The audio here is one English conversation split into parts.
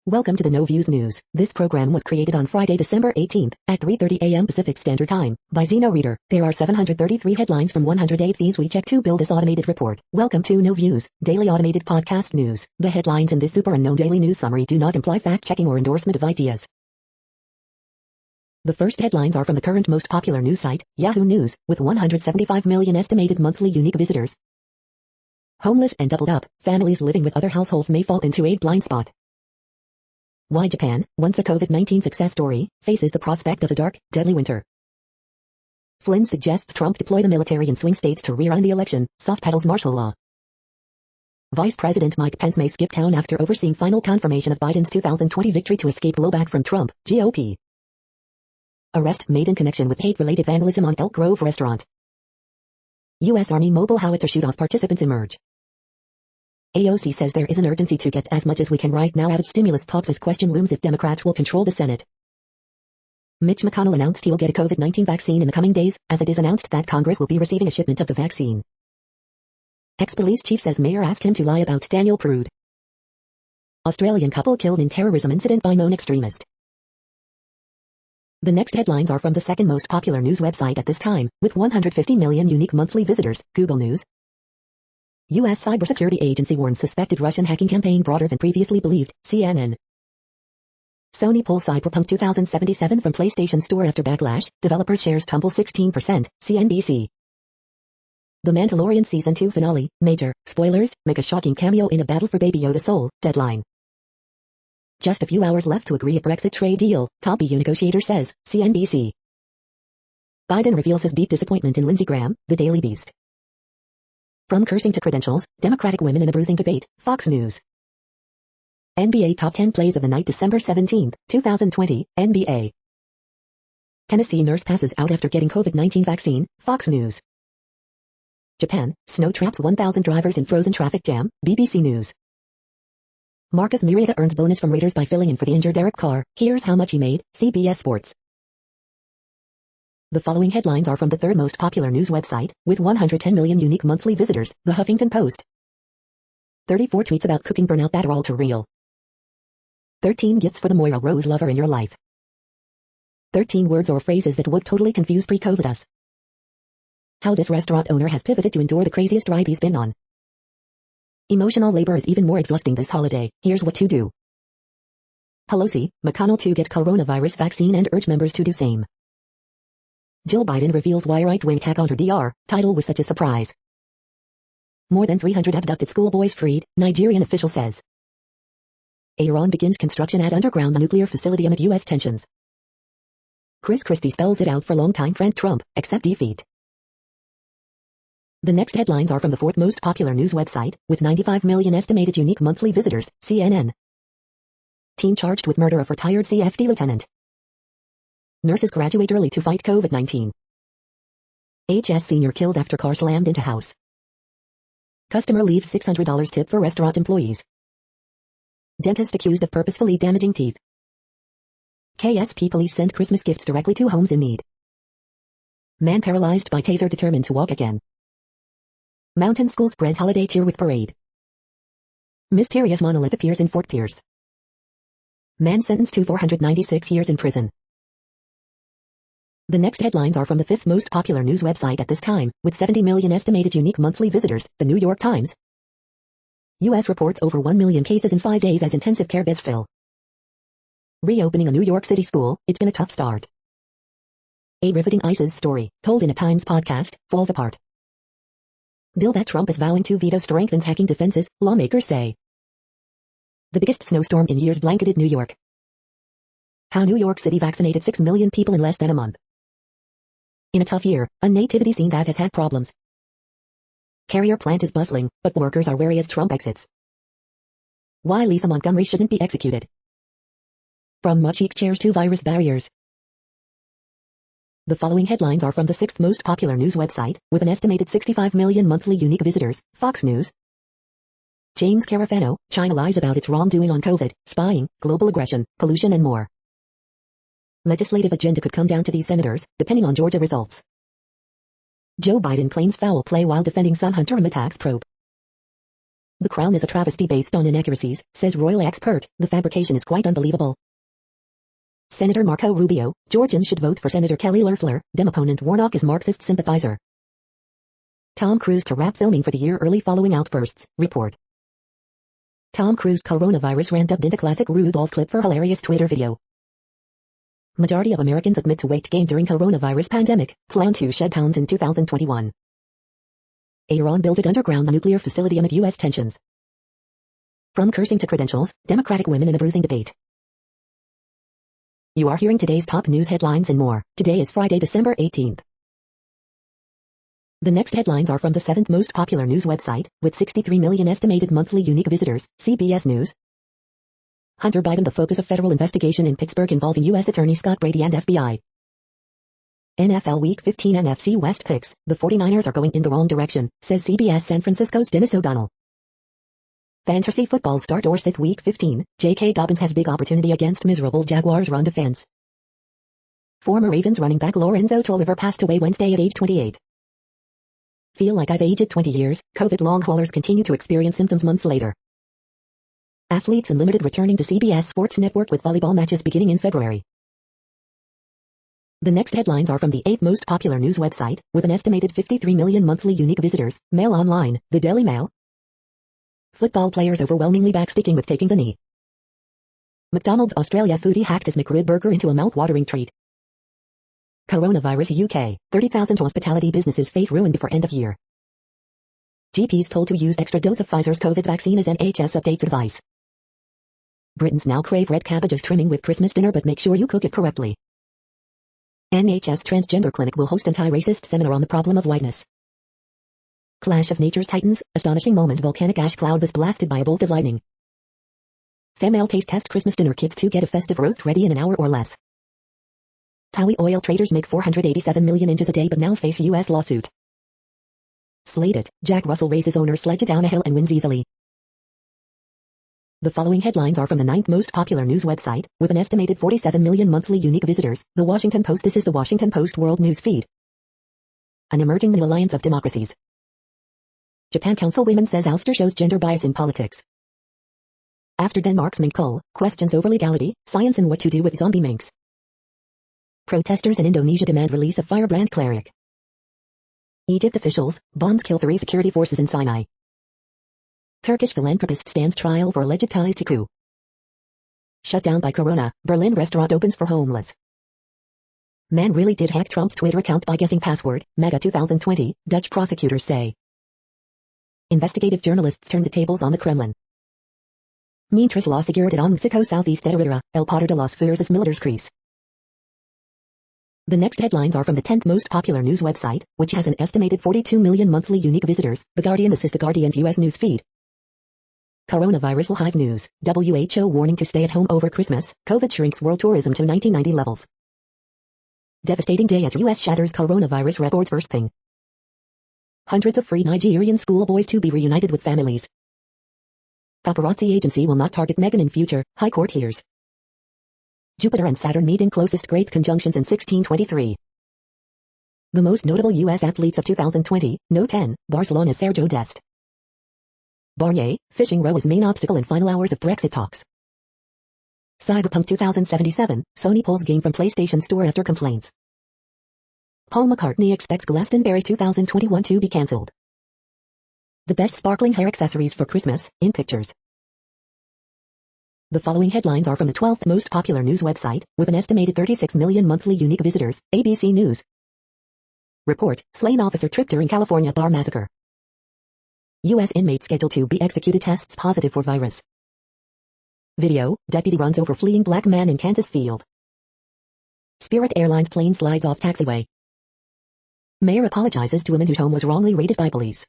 Welcome to the No Views News. This program was created on Friday, December 18th at 3:30 a.m. Pacific Standard Time by Zeno Reader. There are 733 headlines from 108 things we check to build this automated report. Welcome to No Views, daily automated podcast news. The headlines in this super unknown daily news summary do not imply fact-checking or endorsement of ideas. The first headlines are from the current most popular news site, Yahoo News, with 175 million estimated monthly unique visitors. Homeless and doubled up, families living with other households may fall into a blind spot. Why Japan, once a COVID-19 success story, faces the prospect of a dark, deadly winter. Flynn suggests Trump deploy the military in swing states to rerun the election, soft pedals martial law. Vice President Mike Pence may skip town after overseeing final confirmation of Biden's 2020 victory to escape blowback from Trump, GOP. Arrest made in connection with hate-related vandalism on Elk Grove restaurant. U.S. Army mobile howitzer shoot-off participants emerge. AOC says there is an urgency to get as much as we can right now out of stimulus talks as question looms if Democrats will control the Senate. Mitch McConnell announced he will get a COVID-19 vaccine in the coming days, as it is announced that Congress will be receiving a shipment of the vaccine. Ex-police chief says mayor asked him to lie about Daniel Prude. Australian couple killed in terrorism incident by known extremist. The next headlines are from the second most popular news website at this time, with 150 million unique monthly visitors, Google News. U.S. cybersecurity agency warns suspected Russian hacking campaign broader than previously believed, CNN. Sony pulls Cyberpunk 2077 from PlayStation Store after backlash, developers shares tumble 16%, CNBC. The Mandalorian Season 2 finale, major, spoilers, make a shocking cameo in a battle for Baby Yoda's soul, deadline. Just a few hours left to agree a Brexit trade deal, top EU negotiator says, CNBC. Biden reveals his deep disappointment in Lindsey Graham, the Daily Beast. From cursing to credentials, Democratic women in a bruising debate, Fox News. NBA Top 10 Plays of the Night December 17, 2020, NBA. Tennessee nurse passes out after getting COVID-19 vaccine, Fox News. Japan, snow traps 1,000 drivers in frozen traffic jam, BBC News. Marcus Mariota earns bonus from Raiders by filling in for the injured Derek Carr, here's how much he made, CBS Sports. The following headlines are from the third most popular news website, with 110 million unique monthly visitors, The Huffington Post. 34 tweets about cooking burnout that are all too real. 13 gifts for the Moira Rose lover in your life. 13 words or phrases that would totally confuse pre-COVID us. How this restaurant owner has pivoted to endure the craziest ride he's been on. Emotional labor is even more exhausting this holiday, here's what to do. Pelosi, McConnell to get coronavirus vaccine and urge members to do same. Jill Biden reveals why right-wing attack on her DR title was such a surprise. More than 300 abducted schoolboys freed, Nigerian official says. Iran begins construction at underground nuclear facility amid U.S. tensions. Chris Christie spells it out for longtime friend Trump, accept defeat. The next headlines are from the fourth most popular news website, with 95 million estimated unique monthly visitors, CNN. Teen charged with murder of retired CFD lieutenant. Nurses graduate early to fight COVID-19. HS senior killed after car slammed into house. Customer leaves $600 tip for restaurant employees. Dentist accused of purposefully damaging teeth. KSP police send Christmas gifts directly to homes in need. Man paralyzed by taser determined to walk again. Mountain school spreads holiday cheer with parade. Mysterious monolith appears in Fort Pierce. Man sentenced to 496 years in prison. The next headlines are from the fifth most popular news website at this time, with 70 million estimated unique monthly visitors, The New York Times. U.S. reports over 1 million cases in 5 days as intensive care beds fill. Reopening a New York City school, it's been a tough start. A riveting ISIS story, told in a Times podcast, falls apart. Bill that Trump is vowing to veto strengthens hacking defenses, lawmakers say. The biggest snowstorm in years blanketed New York. How New York City vaccinated 6 million people in less than a month. In a tough year, a nativity scene that has had problems. Carrier plant is bustling, but workers are wary as Trump exits. Why Lisa Montgomery shouldn't be executed. From much cheap chairs to virus barriers. The following headlines are from the sixth most popular news website, with an estimated 65 million monthly unique visitors, Fox News. James Carafano, China lies about its wrongdoing on COVID, spying, global aggression, pollution and more. Legislative agenda could come down to these senators, depending on Georgia results. Joe Biden claims foul play while defending son Hunter M attacks probe. The crown is a travesty based on inaccuracies, says royal expert. The fabrication is quite unbelievable. Senator Marco Rubio, Georgians should vote for Senator Kelly Loeffler. Dem opponent Warnock is Marxist sympathizer. Tom Cruise to wrap filming for the year early following outbursts, report. Tom Cruise coronavirus rant dubbed into classic Rudolph clip for hilarious Twitter video. Majority of Americans admit to weight gain during coronavirus pandemic, plan to shed pounds in 2021. Iran builded underground nuclear facility amid U.S. tensions. From cursing to credentials, Democratic women in a bruising debate. You are hearing today's top news headlines and more. Today is Friday, December 18th. The next headlines are from the 7th most popular news website, with 63 million estimated monthly unique visitors, CBS News. Hunter Biden the focus of federal investigation in Pittsburgh involving U.S. Attorney Scott Brady and FBI. NFL Week 15 NFC West picks, the 49ers are going in the wrong direction, says CBS San Francisco's Dennis O'Donnell. Fantasy football start or sit Week 15, J.K. Dobbins has big opportunity against miserable Jaguars run defense. Former Ravens running back Lorenzo Tolliver passed away Wednesday at age 28. Feel like I've aged 20 years, COVID long haulers continue to experience symptoms months later. Athletes Unlimited returning to CBS Sports Network with volleyball matches beginning in February. The next headlines are from the 8th most popular news website, with an estimated 53 million monthly unique visitors, Mail Online, the Daily Mail. Football players overwhelmingly back sticking with taking the knee. McDonald's Australia foodie hacked his McRib burger into a mouth-watering treat. Coronavirus UK, 30,000 hospitality businesses face ruin before end of year. GPs told to use extra dose of Pfizer's COVID vaccine as NHS updates advice. Britons now crave red cabbages trimming with Christmas dinner, but make sure you cook it correctly. NHS Transgender Clinic will host anti-racist seminar on the problem of whiteness. Clash of Nature's Titans, astonishing moment volcanic ash cloud was blasted by a bolt of lightning. Female taste test Christmas dinner kits to get a festive roast ready in an hour or less. Tawi oil traders make 487 million inches a day but now face U.S. lawsuit. Slated, Jack Russell races owner sledge down a hill and wins easily. The following headlines are from the 9th most popular news website, with an estimated 47 million monthly unique visitors, The Washington Post. This is the Washington Post World News Feed. An emerging new alliance of democracies. Japan Councilwoman says ouster shows gender bias in politics. After Denmark's mink cull, questions over legality, science and what to do with zombie minks. Protesters in Indonesia demand release of firebrand cleric. Egypt officials, bombs kill 3 security forces in Sinai. Turkish philanthropist stands trial for alleged ties to coup. Shut down by corona, Berlin restaurant opens for homeless. Man really did hack Trump's Twitter account by guessing password, MAGA 2020, Dutch prosecutors say. Investigative journalists turn the tables on the Kremlin. Mientras la seguridad en Mexico Southeast Eritrea, El Poder de las Fuerzas Militares. The next headlines are from the 10th most popular news website, which has an estimated 42 million monthly unique visitors, The Guardian. This is The Guardian's U.S. news feed. Coronavirus Hive News, WHO warning to stay at home over Christmas, COVID shrinks world tourism to 1990 levels. Devastating day as U.S. shatters coronavirus records first thing. Hundreds of free Nigerian schoolboys to be reunited with families. Paparazzi agency will not target Meghan in future, High Court hears. Jupiter and Saturn meet in closest great conjunctions in 1623. The most notable U.S. athletes of 2020, No 10, Barcelona's Sergio Dest. Barnier, fishing row as main obstacle in final hours of Brexit talks. Cyberpunk 2077, Sony pulls game from PlayStation Store after complaints. Paul McCartney expects Glastonbury 2021 to be cancelled. The best sparkling hair accessories for Christmas, in pictures. The following headlines are from the 12th most popular news website, with an estimated 36 million monthly unique visitors, ABC News. Report, slain officer tripped during California bar massacre. U.S. inmate scheduled to be executed tests positive for virus. Video, deputy runs over fleeing black man in Kansas field. Spirit Airlines plane slides off taxiway. Mayor apologizes to woman whose home was wrongly raided by police.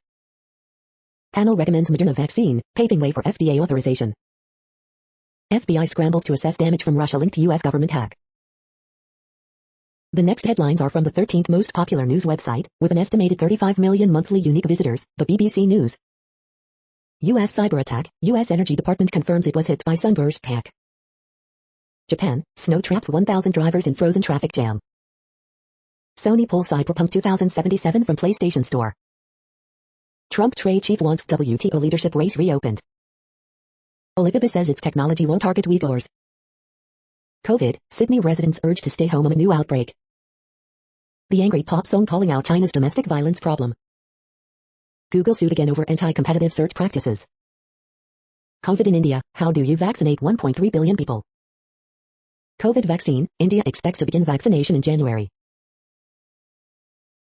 Panel recommends Moderna vaccine, paving way for FDA authorization. FBI scrambles to assess damage from Russia-linked U.S. government hack. The next headlines are from the 13th most popular news website, with an estimated 35 million monthly unique visitors, the BBC News. U.S. cyber attack, U.S. Energy Department confirms it was hit by sunburst hack. Japan, snow traps 1,000 drivers in frozen traffic jam. Sony pulls Cyberpunk 2077 from PlayStation Store. Trump trade chief wants WTO leadership race reopened. Alibaba says its technology won't target Uyghurs. COVID, Sydney residents urged to stay home amid new outbreak. The angry pop song calling out China's domestic violence problem. Google sued again over anti-competitive search practices. COVID in India, how do you vaccinate 1.3 billion people? COVID vaccine, India expects to begin vaccination in January.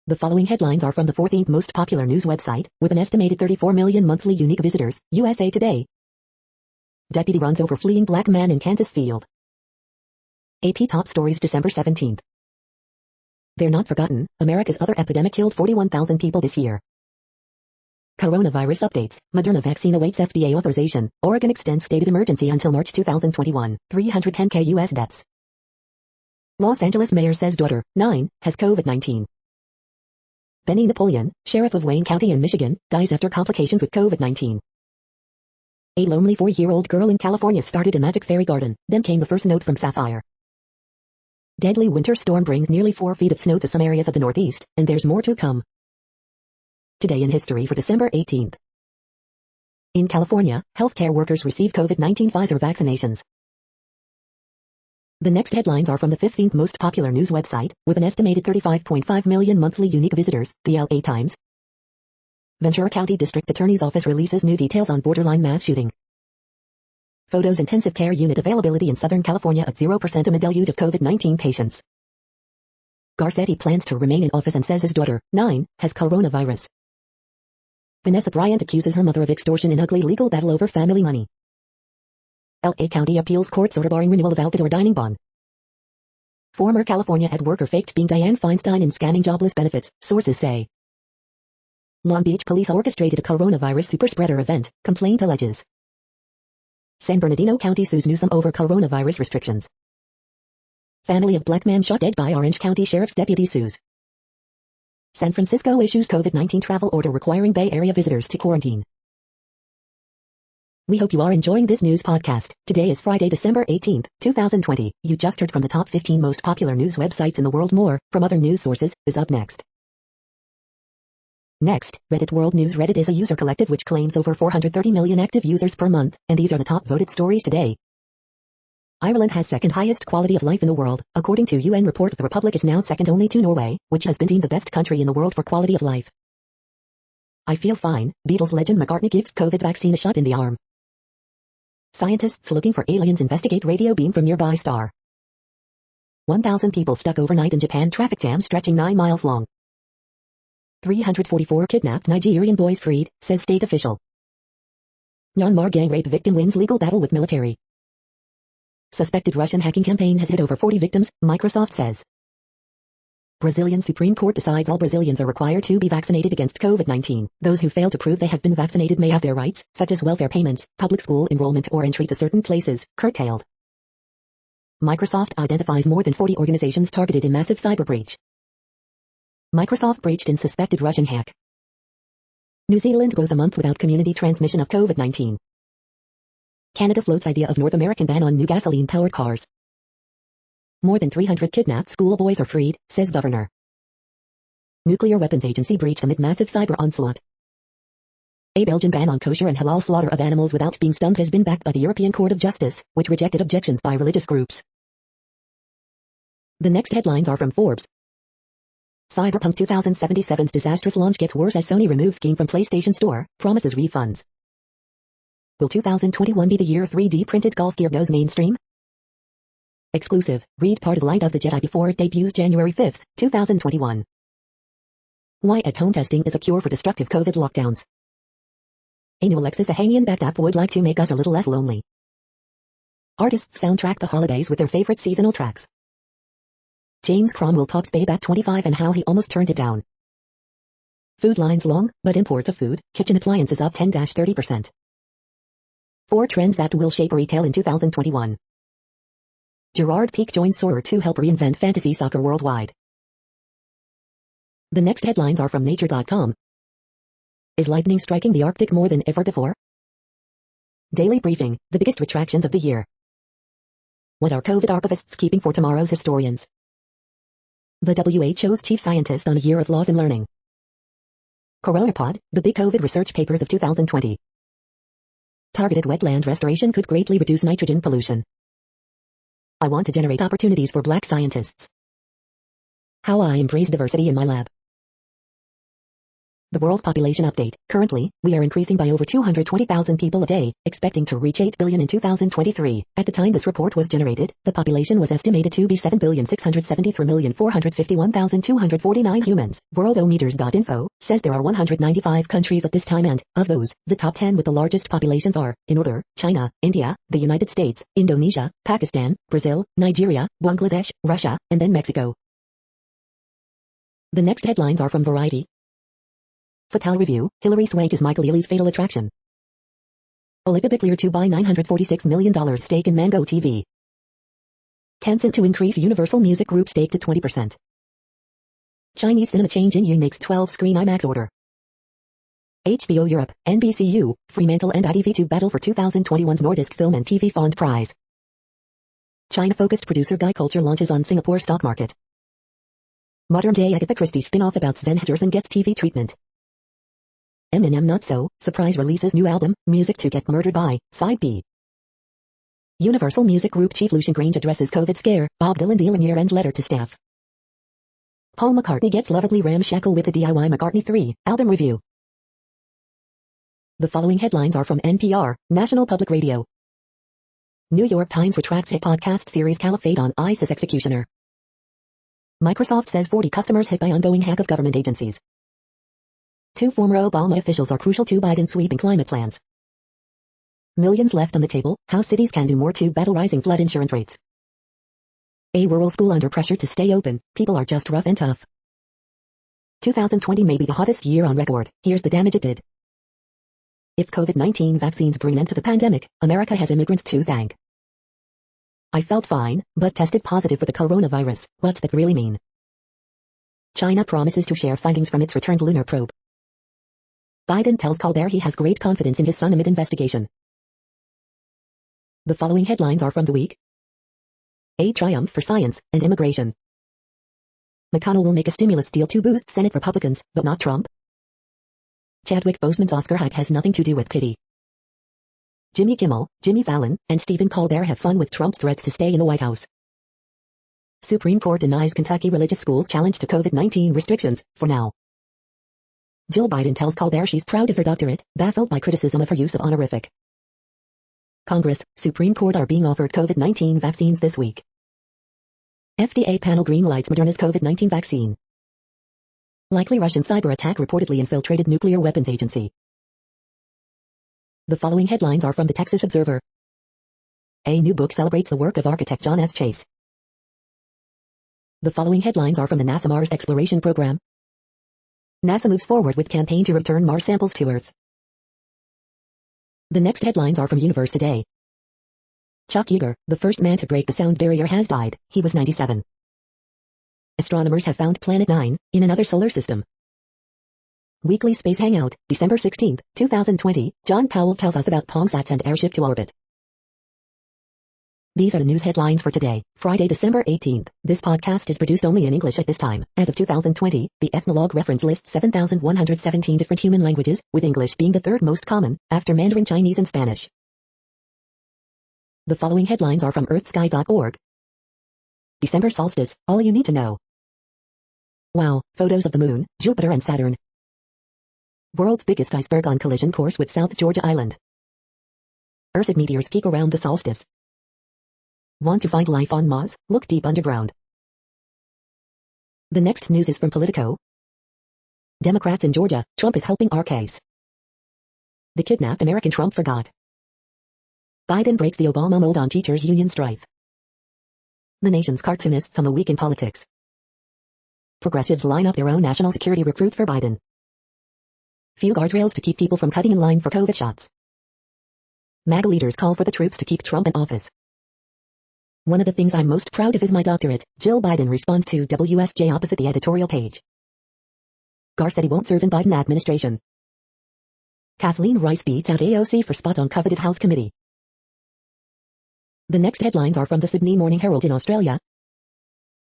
The following headlines are from the 14th most popular news website, with an estimated 34 million monthly unique visitors, USA Today. Deputy runs over fleeing black man in Kansas field. AP Top Stories December 17th. They're not forgotten, America's other epidemic killed 41,000 people this year. Coronavirus updates, Moderna vaccine awaits FDA authorization, Oregon extends state of emergency until March 2021, 310K U.S. deaths. Los Angeles mayor says daughter, 9, has COVID-19. Benny Napoleon, sheriff of Wayne County in Michigan, dies after complications with COVID-19. A lonely 4-year-old girl in California started a magic fairy garden, then came the first note from Sapphire. Deadly winter storm brings nearly 4 feet of snow to some areas of the Northeast, and there's more to come. Today in history for December 18th. In California, healthcare workers receive COVID-19 Pfizer vaccinations. The next headlines are from the 15th most popular news website, with an estimated 35.5 million monthly unique visitors, the LA Times. Ventura County District Attorney's Office releases new details on borderline mass shooting. Photos intensive care unit availability in Southern California at 0% amid deluge of COVID-19 patients. Garcetti plans to remain in office and says his daughter, 9, has coronavirus. Vanessa Bryant accuses her mother of extortion in ugly legal battle over family money. LA County Appeals Court order barring renewal of outdoor dining ban. Former California ad worker faked being Dianne Feinstein in scamming jobless benefits, sources say. Long Beach police orchestrated a coronavirus superspreader event, complaint alleges. San Bernardino County sues Newsom over coronavirus restrictions. Family of black man shot dead by Orange County Sheriff's deputy sues. San Francisco issues COVID-19 travel order requiring Bay Area visitors to quarantine. We hope you are enjoying this news podcast. Today is Friday, December 18th, 2020. You just heard from the top 15 most popular news websites in the world. More from other news sources is up next. Next, Reddit World News. Reddit is a user collective which claims over 430 million active users per month, and these are the top voted stories today. Ireland has second highest quality of life in the world. According to UN report, the Republic is now second only to Norway, which has been deemed the best country in the world for quality of life. I feel fine. Beatles legend McCartney gives COVID vaccine a shot in the arm. Scientists looking for aliens investigate radio beam from nearby star. 1,000 people stuck overnight in Japan traffic jam stretching 9 miles long. 344 kidnapped Nigerian boys freed, says state official. Myanmar gang rape victim wins legal battle with military. Suspected Russian hacking campaign has hit over 40 victims, Microsoft says. Brazilian Supreme Court decides all Brazilians are required to be vaccinated against COVID-19. Those who fail to prove they have been vaccinated may have their rights, such as welfare payments, public school enrollment or entry to certain places, curtailed. Microsoft identifies more than 40 organizations targeted in massive cyber breach. Microsoft breached in suspected Russian hack. New Zealand goes a month without community transmission of COVID-19. Canada floats idea of North American ban on new gasoline-powered cars. More than 300 kidnapped schoolboys are freed, says governor. Nuclear weapons agency breached amid massive cyber onslaught. A Belgian ban on kosher and halal slaughter of animals without being stunned has been backed by the European Court of Justice, which rejected objections by religious groups. The next headlines are from Forbes. Cyberpunk 2077's disastrous launch gets worse as Sony removes game from PlayStation Store, promises refunds. Will 2021 be the year 3D printed golf gear goes mainstream? Exclusive, read part of Light of the Jedi before it debuts January 5, 2021. Why at-home testing is a cure for destructive COVID lockdowns. A new Alexis Ohanian-backed app would like to make us a little less lonely. Artists soundtrack the holidays with their favorite seasonal tracks. James Cromwell talks Babe at 25 and how he almost turned it down. Food lines long, but imports of food, kitchen appliances up 10-30%. 4 trends that will shape retail in 2021. Gerard Pique joins Soarer to help reinvent fantasy soccer worldwide. The next headlines are from Nature.com. Is lightning striking the Arctic more than ever before? Daily Briefing, the biggest retractions of the year. What are COVID archivists keeping for tomorrow's historians? The WHO's chief scientist on a year of loss in learning. Coronapod, the big COVID research papers of 2020. Targeted wetland restoration could greatly reduce nitrogen pollution. I want to generate opportunities for black scientists. How I embrace diversity in my lab. The World Population Update. Currently, we are increasing by over 220,000 people a day, expecting to reach 8 billion in 2023. At the time this report was generated, the population was estimated to be 7,673,451,249 humans. Worldometers.info says there are 195 countries at this time and, of those, the top 10 with the largest populations are, in order, China, India, the United States, Indonesia, Pakistan, Brazil, Nigeria, Bangladesh, Russia, and then Mexico. The next headlines are from Variety. Fatal Review, Hilary Swank is Michael Ealy's fatal attraction. Olympic clear to buy $946 million stake in Mango TV. Tencent to increase Universal Music Group stake to 20%. Chinese cinema chain Jinyun makes 12-screen IMAX order. HBO Europe, NBCU, Fremantle and ITV to battle for 2021's Nordisk Film and TV Fond Prize. China-focused producer Guy Culture launches on Singapore stock market. Modern-day Agatha Christie spin-off about Sven Henderson gets TV treatment. Eminem Not So, surprise releases new album, Music to Get Murdered By, Side B. Universal Music Group Chief Lucian Grange addresses COVID scare, Bob Dylan dealing year-end letter to staff. Paul McCartney gets lovably ramshackle with the DIY McCartney 3, album review. The following headlines are from NPR, National Public Radio. New York Times retracts hit podcast series Caliphate on ISIS executioner. Microsoft says 40 customers hit by ongoing hack of government agencies. 2 former Obama officials are crucial to Biden's sweeping climate plans. Millions left on the table, how cities can do more to battle rising flood insurance rates. A rural school under pressure to stay open, people are just rough and tough. 2020 may be the hottest year on record, here's the damage it did. If COVID-19 vaccines bring an end to the pandemic, America has immigrants to thank. I felt fine, but tested positive for the coronavirus, what's that really mean? China promises to share findings from its returned lunar probe. Biden tells Colbert he has great confidence in his son amid investigation. The following headlines are from the week. A triumph for science and immigration. McConnell will make a stimulus deal to boost Senate Republicans, but not Trump. Chadwick Boseman's Oscar hype has nothing to do with pity. Jimmy Kimmel, Jimmy Fallon, and Stephen Colbert have fun with Trump's threats to stay in the White House. Supreme Court denies Kentucky religious schools challenge to COVID-19 restrictions, for now. Jill Biden tells Colbert she's proud of her doctorate, baffled by criticism of her use of honorific. Congress, Supreme Court are being offered COVID-19 vaccines this week. FDA panel greenlights Moderna's COVID-19 vaccine. Likely Russian cyber attack reportedly infiltrated nuclear weapons agency. The following headlines are from the Texas Observer. A new book celebrates the work of architect John S. Chase. The following headlines are from the NASA Mars Exploration Program. NASA moves forward with campaign to return Mars samples to Earth. The next headlines are from Universe Today. Chuck Yeager, the first man to break the sound barrier, has died. He was 97. Astronomers have found Planet 9, in another solar system. Weekly Space Hangout, December 16, 2020, John Powell tells us about PalmSats and airship to orbit. These are the news headlines for today, Friday, December 18th. This podcast is produced only in English at this time. As of 2020, the Ethnologue reference lists 7,117 different human languages, with English being the third most common, after Mandarin Chinese and Spanish. The following headlines are from earthsky.org. December solstice, all you need to know. Wow, photos of the moon, Jupiter and Saturn. World's biggest iceberg on collision course with South Georgia Island. Ursid meteors peak around the solstice. Want to find life on Mars? Look deep underground. The next news is from Politico. Democrats in Georgia, Trump is helping our case. The kidnapped American Trump forgot. Biden breaks the Obama mold on teachers' union strife. The nation's cartoonists on the week in politics. Progressives line up their own national security recruits for Biden. Few guardrails to keep people from cutting in line for COVID shots. MAGA leaders call for the troops to keep Trump in office. One of the things I'm most proud of is my doctorate, Jill Biden responds to WSJ opposite the editorial page. Gar said he won't serve in Biden administration. Kathleen Rice beats out AOC for spot on coveted House committee. The next headlines are from the Sydney Morning Herald in Australia.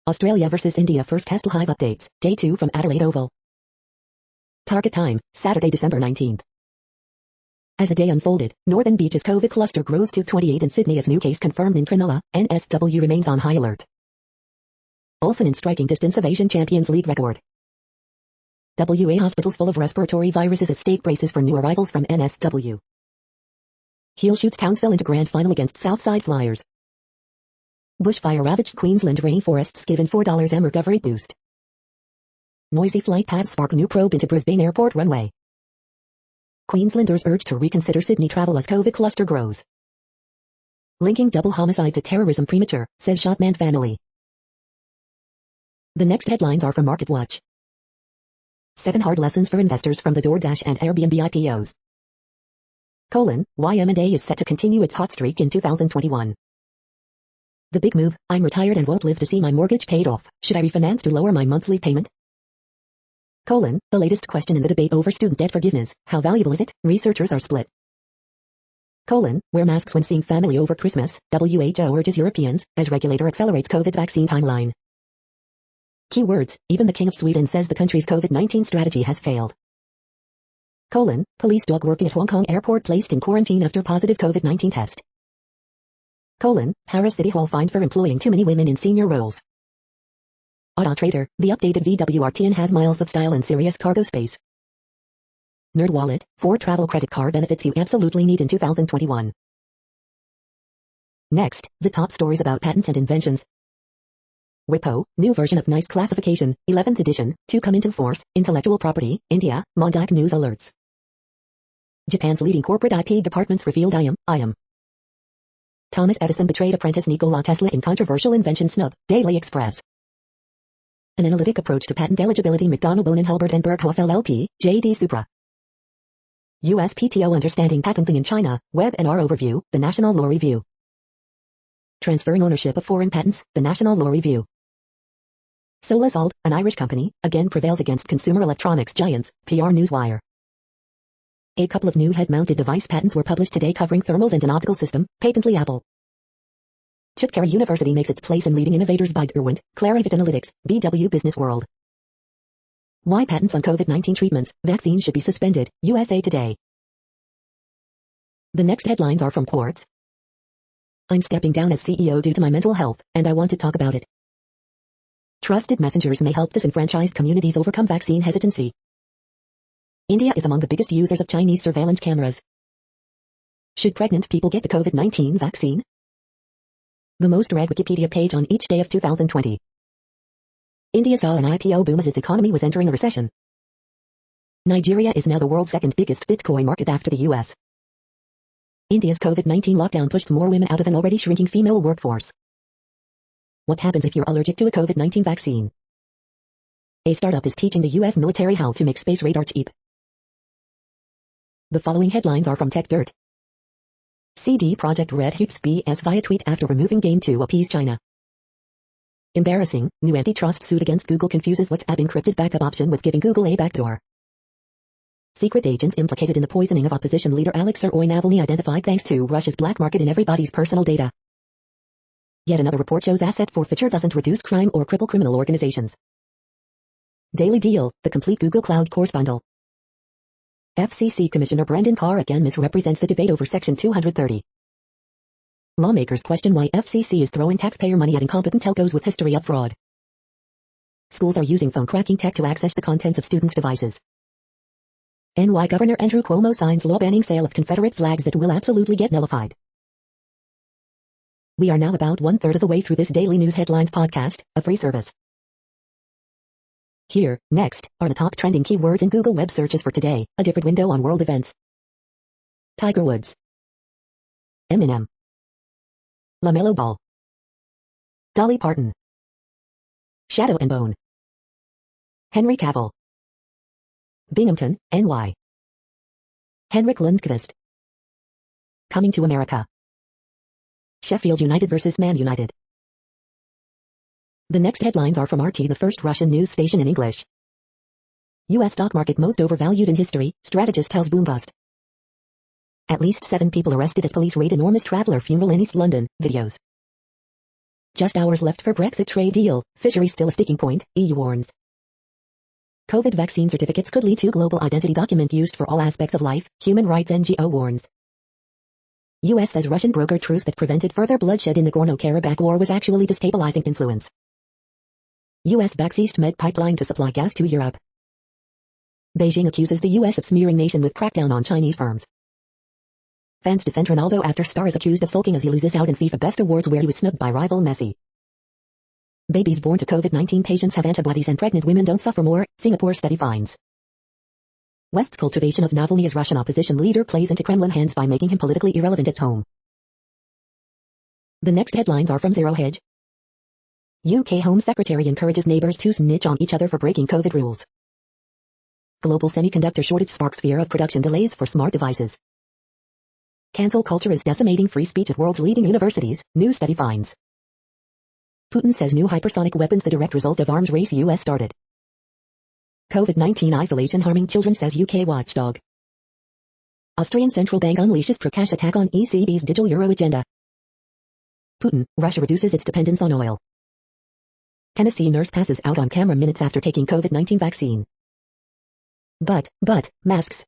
Australia versus India first test live updates, day 2 from Adelaide Oval. Target time, Saturday, December 19th. As the day unfolded, Northern Beach's COVID cluster grows to 28 in Sydney as new case confirmed in Cronulla, NSW remains on high alert. Olsen in striking distance of Asian Champions League record. WA hospitals full of respiratory viruses as state braces for new arrivals from NSW. Heel shoots Townsville into grand final against Southside Flyers. Bushfire ravaged Queensland rainforests given $4 recovery boost. Noisy flight paths spark new probe into Brisbane Airport runway. Queenslanders urged to reconsider Sydney travel as COVID cluster grows. Linking double homicide to terrorism premature, says shot man family. The next headlines are from MarketWatch. 7 hard lessons for investors from the DoorDash and Airbnb IPOs. Why M&A is set to continue its hot streak in 2021. The big move, I'm retired and won't live to see my mortgage paid off. Should I refinance to lower my monthly payment? The latest question in the debate over student debt forgiveness, how valuable is it? Researchers are split. Wear masks when seeing family over Christmas, WHO urges Europeans, as regulator accelerates COVID vaccine timeline. Keywords, even the King of Sweden says the country's COVID-19 strategy has failed. Police dog working at Hong Kong airport placed in quarantine after positive COVID-19 test. Paris City Hall fined for employing too many women in senior roles. Auto Trader, the updated VWRTN has miles of style and serious cargo space. NerdWallet, 4 travel credit card benefits you absolutely need in 2021. Next, the top stories about patents and inventions. WIPO, new version of NICE classification, 11th edition, to come into force, intellectual property, India, Mondak news alerts. Japan's leading corporate IP departments revealed IM. Thomas Edison betrayed apprentice Nikola Tesla in controversial invention snub, Daily Express. An analytic approach to patent eligibility McDonnell Bonin Halbert and Berghoff LLP, JD Supra. USPTO understanding patenting in China, Web and R overview, the National Law Review. Transferring ownership of foreign patents, the National Law Review. Solasalt, an Irish company, again prevails against consumer electronics giants, PR Newswire. A couple of new head-mounted device patents were published today covering thermals and an optical system, patently Apple. Chipkara University makes its place in leading innovators by Derwent, Clarivate Analytics, BW Business World. Why patents on COVID-19 treatments, vaccines should be suspended, USA Today. The next headlines are from Quartz. I'm stepping down as CEO due to my mental health, and I want to talk about it. Trusted messengers may help disenfranchised communities overcome vaccine hesitancy. India is among the biggest users of Chinese surveillance cameras. Should pregnant people get the COVID-19 vaccine? The most read Wikipedia page on each day of 2020. India saw an IPO boom as its economy was entering a recession. Nigeria is now the world's second biggest Bitcoin market after the US. India's COVID-19 lockdown pushed more women out of an already shrinking female workforce. What happens if you're allergic to a COVID-19 vaccine? A startup is teaching the US military how to make space radar cheap. The following headlines are from TechDirt. CD Projekt Red hoops BS via tweet after removing game to appease China. Embarrassing, new antitrust suit against Google confuses WhatsApp encrypted backup option with giving Google a backdoor. Secret agents implicated in the poisoning of opposition leader Alexei Navalny identified thanks to Russia's black market in everybody's personal data. Yet another report shows asset forfeiture doesn't reduce crime or cripple criminal organizations. Daily Deal, the complete Google Cloud course bundle. FCC Commissioner Brendan Carr again misrepresents the debate over Section 230. Lawmakers question why FCC is throwing taxpayer money at incompetent telcos with history of fraud. Schools are using phone cracking tech to access the contents of students' devices. NY Governor Andrew Cuomo signs law banning sale of Confederate flags that will absolutely get nullified. We are now about 1/3 of the way through this daily news headlines podcast, a free service. Here, next, are the top trending keywords in Google web searches for today, a different window on world events. Tiger Woods. Eminem. LaMelo Ball. Dolly Parton. Shadow and Bone. Henry Cavill. Binghamton, NY. Henrik Lundqvist. Coming to America. Sheffield United vs Man United. The next headlines are from RT, the first Russian news station in English. U.S. stock market most overvalued in history, strategist tells Boombust. At least 7 people arrested as police raid enormous traveller funeral in East London, videos. Just hours left for Brexit trade deal, fisheries still a sticking point, EU warns. COVID vaccine certificates could lead to global identity document used for all aspects of life, human rights NGO warns. U.S. says Russian brokered truce that prevented further bloodshed in Nagorno-Karabakh war was actually destabilizing influence. U.S. backs East Med pipeline to supply gas to Europe. Beijing accuses the U.S. of smearing nation with crackdown on Chinese firms. Fans defend Ronaldo after star is accused of sulking as he loses out in FIFA Best Awards where he was snubbed by rival Messi. Babies born to COVID-19 patients have antibodies and pregnant women don't suffer more, Singapore study finds. West's cultivation of Navalny as Russian opposition leader plays into Kremlin hands by making him politically irrelevant at home. The next headlines are from Zero Hedge. UK Home Secretary encourages neighbors to snitch on each other for breaking COVID rules. Global semiconductor shortage sparks fear of production delays for smart devices. Cancel culture is decimating free speech at world's leading universities, new study finds. Putin says new hypersonic weapons the direct result of arms race US started. COVID-19 isolation harming children says UK watchdog. Austrian central bank unleashes pro-cash attack on ECB's digital euro agenda. Putin, Russia reduces its dependence on oil. Tennessee nurse passes out on camera minutes after taking COVID-19 vaccine. But, masks.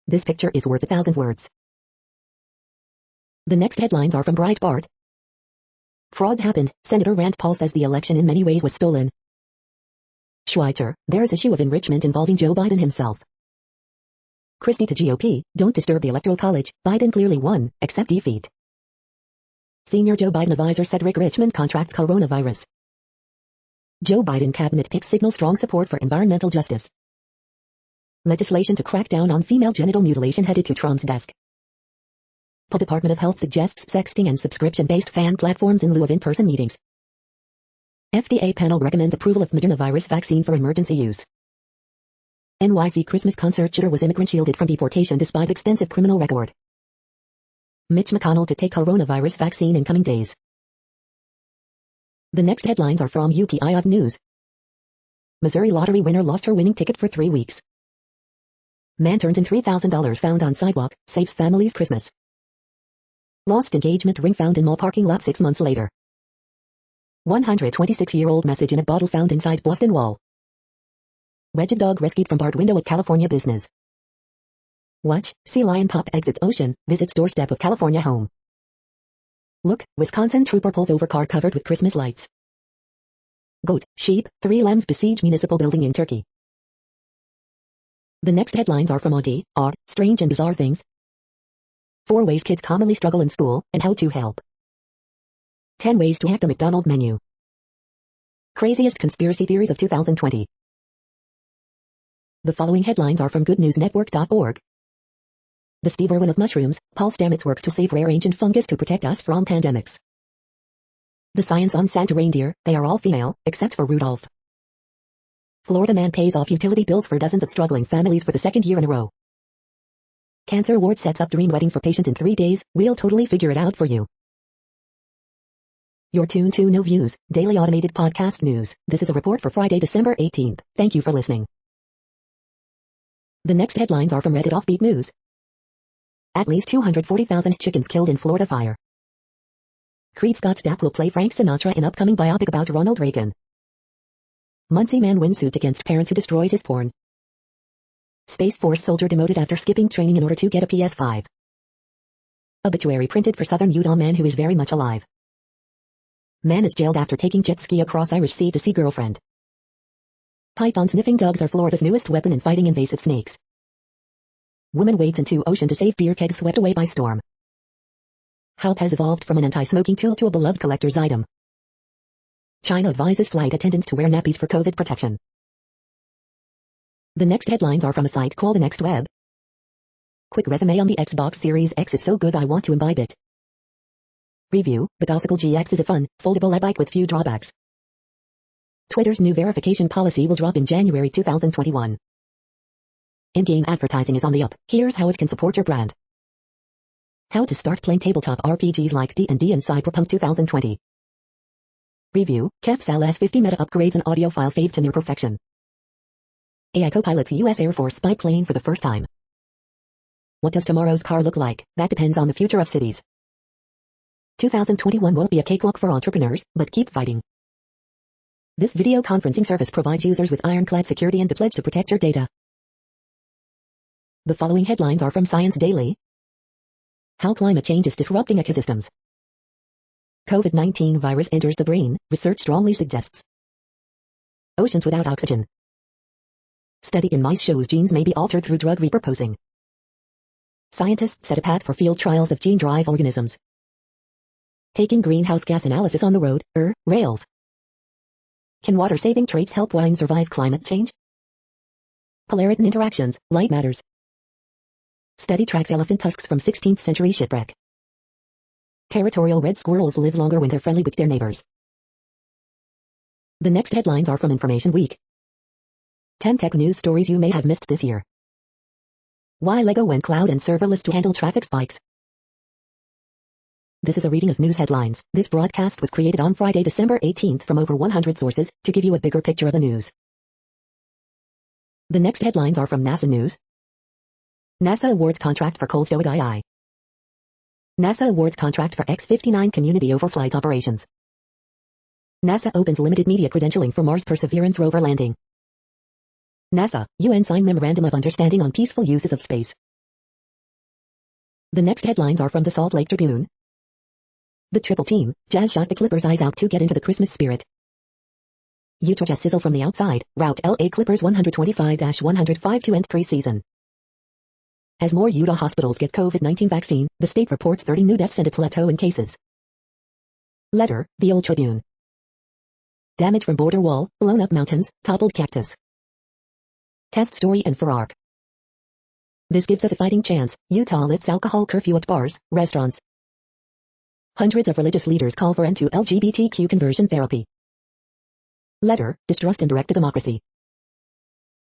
This picture is worth 1,000 words. The next headlines are from Breitbart. Fraud happened, Senator Rand Paul says the election in many ways was stolen. Schweitzer, there's issue of enrichment involving Joe Biden himself. Christie to GOP, don't disturb the Electoral College, Biden clearly won, accept defeat. Senior Joe Biden advisor Cedric Richmond contracts coronavirus. Joe Biden cabinet picks signal strong support for environmental justice. Legislation to crack down on female genital mutilation headed to Trump's desk. Department of Health suggests sexting and subscription-based fan platforms in lieu of in-person meetings. FDA panel recommends approval of Moderna virus vaccine for emergency use. NYC Christmas concert shooter was immigrant shielded from deportation despite extensive criminal record. Mitch McConnell to take coronavirus vaccine in coming days. The next headlines are from UPI News. Missouri lottery winner lost her winning ticket for 3 weeks. Man turns in $3,000 found on sidewalk, saves family's Christmas. Lost engagement ring found in mall parking lot 6 months later. 126-year-old message in a bottle found inside Boston wall. Wedged dog rescued from barred window at California business. Watch, sea lion pup exits ocean, visits doorstep of California home. Look, Wisconsin trooper pulls over car covered with Christmas lights. Goat, sheep, 3 lambs besiege municipal building in Turkey. The next headlines are from Odd, Strange and Bizarre Things. 4 ways kids commonly struggle in school, and how to help. 10 ways to hack the McDonald's menu. Craziest conspiracy theories of 2020. The following headlines are from goodnewsnetwork.org. The Steve Irwin of mushrooms, Paul Stamets works to save rare ancient fungus to protect us from pandemics. The science on Santa reindeer, they are all female, except for Rudolph. Florida man pays off utility bills for dozens of struggling families for the 2nd year in a row. Cancer ward sets up dream wedding for patient in 3 days, we'll totally figure it out for you. You're tuned to No Views, daily automated podcast news. This is a report for Friday, December 18th. Thank you for listening. The next headlines are from Reddit Offbeat News. At least 240,000 chickens killed in Florida fire. Creed Scott Stapp will play Frank Sinatra in upcoming biopic about Ronald Reagan. Muncie man wins suit against parents who destroyed his porn. Space Force soldier demoted after skipping training in order to get a PS5. Obituary printed for Southern Utah man who is very much alive. Man is jailed after taking jet ski across Irish Sea to see girlfriend. Python-sniffing dogs are Florida's newest weapon in fighting invasive snakes. Woman wades into ocean to save beer keg swept away by storm. Help has evolved from an anti-smoking tool to a beloved collector's item. China advises flight attendants to wear nappies for COVID protection. The next headlines are from a site called The Next Web. Quick resume on the Xbox Series X is so good I want to imbibe it. Review, the Gosicle GX is a fun, foldable e-bike with few drawbacks. Twitter's new verification policy will drop in January 2021. In-game advertising is on the up, here's how it can support your brand. How to start playing tabletop RPGs like D&D and Cyberpunk 2020. Review, Kefsal S50 meta upgrades and audio file fade to near perfection. AI co-pilots US Air Force spy plane for the first time. What does tomorrow's car look like? That depends on the future of cities. 2021 won't be a cakewalk for entrepreneurs, but keep fighting. This video conferencing service provides users with ironclad security and a pledge to protect your data. The following headlines are from Science Daily. How climate change is disrupting ecosystems. COVID-19 virus enters the brain, research strongly suggests. Oceans without oxygen. Study in mice shows genes may be altered through drug repurposing. Scientists set a path for field trials of gene-drive organisms. Taking greenhouse gas analysis on the road, rails. Can water-saving traits help wine survive climate change? Polariton interactions, light matters. Study tracks elephant tusks from 16th century shipwreck. Territorial red squirrels live longer when they're friendly with their neighbors. The next headlines are from Information Week. 10 tech news stories you may have missed this year. Why Lego went cloud and serverless to handle traffic spikes. This is a reading of news headlines. This broadcast was created on Friday, December 18th from over 100 sources to give you a bigger picture of the news. The next headlines are from NASA News. NASA awards contract for cold stowage II. NASA awards contract for X-59 community overflight operations. NASA opens limited media credentialing for Mars Perseverance rover landing. NASA, UN sign Memorandum of Understanding on Peaceful Uses of Space. The next headlines are from the Salt Lake Tribune. The Triple Team, Jazz shot the Clippers' eyes out to get into the Christmas spirit. Utah Jazz sizzle from the outside, rout LA Clippers 125-105 to end preseason. As more Utah hospitals get COVID-19 vaccine, the state reports 30 new deaths and a plateau in cases. Letter, The Old Tribune. Damage from border wall, blown up mountains, toppled cactus. Test story and for ARC. This gives us a fighting chance. Utah lifts alcohol curfew at bars, restaurants. Hundreds of religious leaders call for end to LGBTQ conversion therapy. Letter, Distrust and Direct Democracy.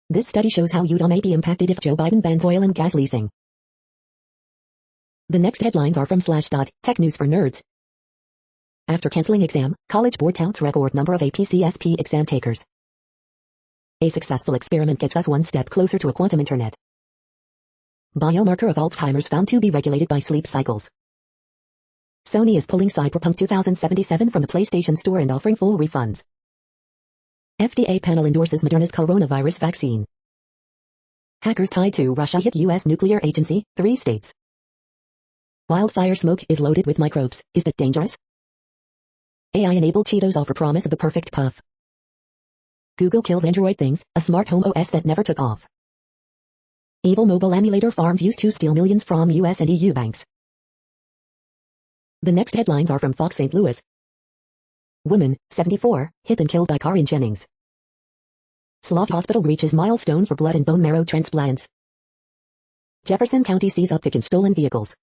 This study shows how Utah may be impacted if Joe Biden bans oil and gas leasing. The next headlines are from Slashdot, Tech News for Nerds. After canceling exam, College Board touts record number of APCSP exam takers. A successful experiment gets us one step closer to a quantum internet. Biomarker of Alzheimer's found to be regulated by sleep cycles. Sony is pulling Cyberpunk 2077 from the PlayStation Store and offering full refunds. FDA panel endorses Moderna's coronavirus vaccine. Hackers tied to Russia hit U.S. nuclear agency, 3 states. Wildfire smoke is loaded with microbes. Is that dangerous? AI-enabled Cheetos offer promise of the perfect puff. Google kills Android Things, a smart home OS that never took off. Evil mobile emulator farms used to steal millions from US and EU banks. The next headlines are from Fox St. Louis. Woman, 74, hit and killed by car in Jennings. Slough Hospital reaches milestone for blood and bone marrow transplants. Jefferson County sees uptick in stolen vehicles.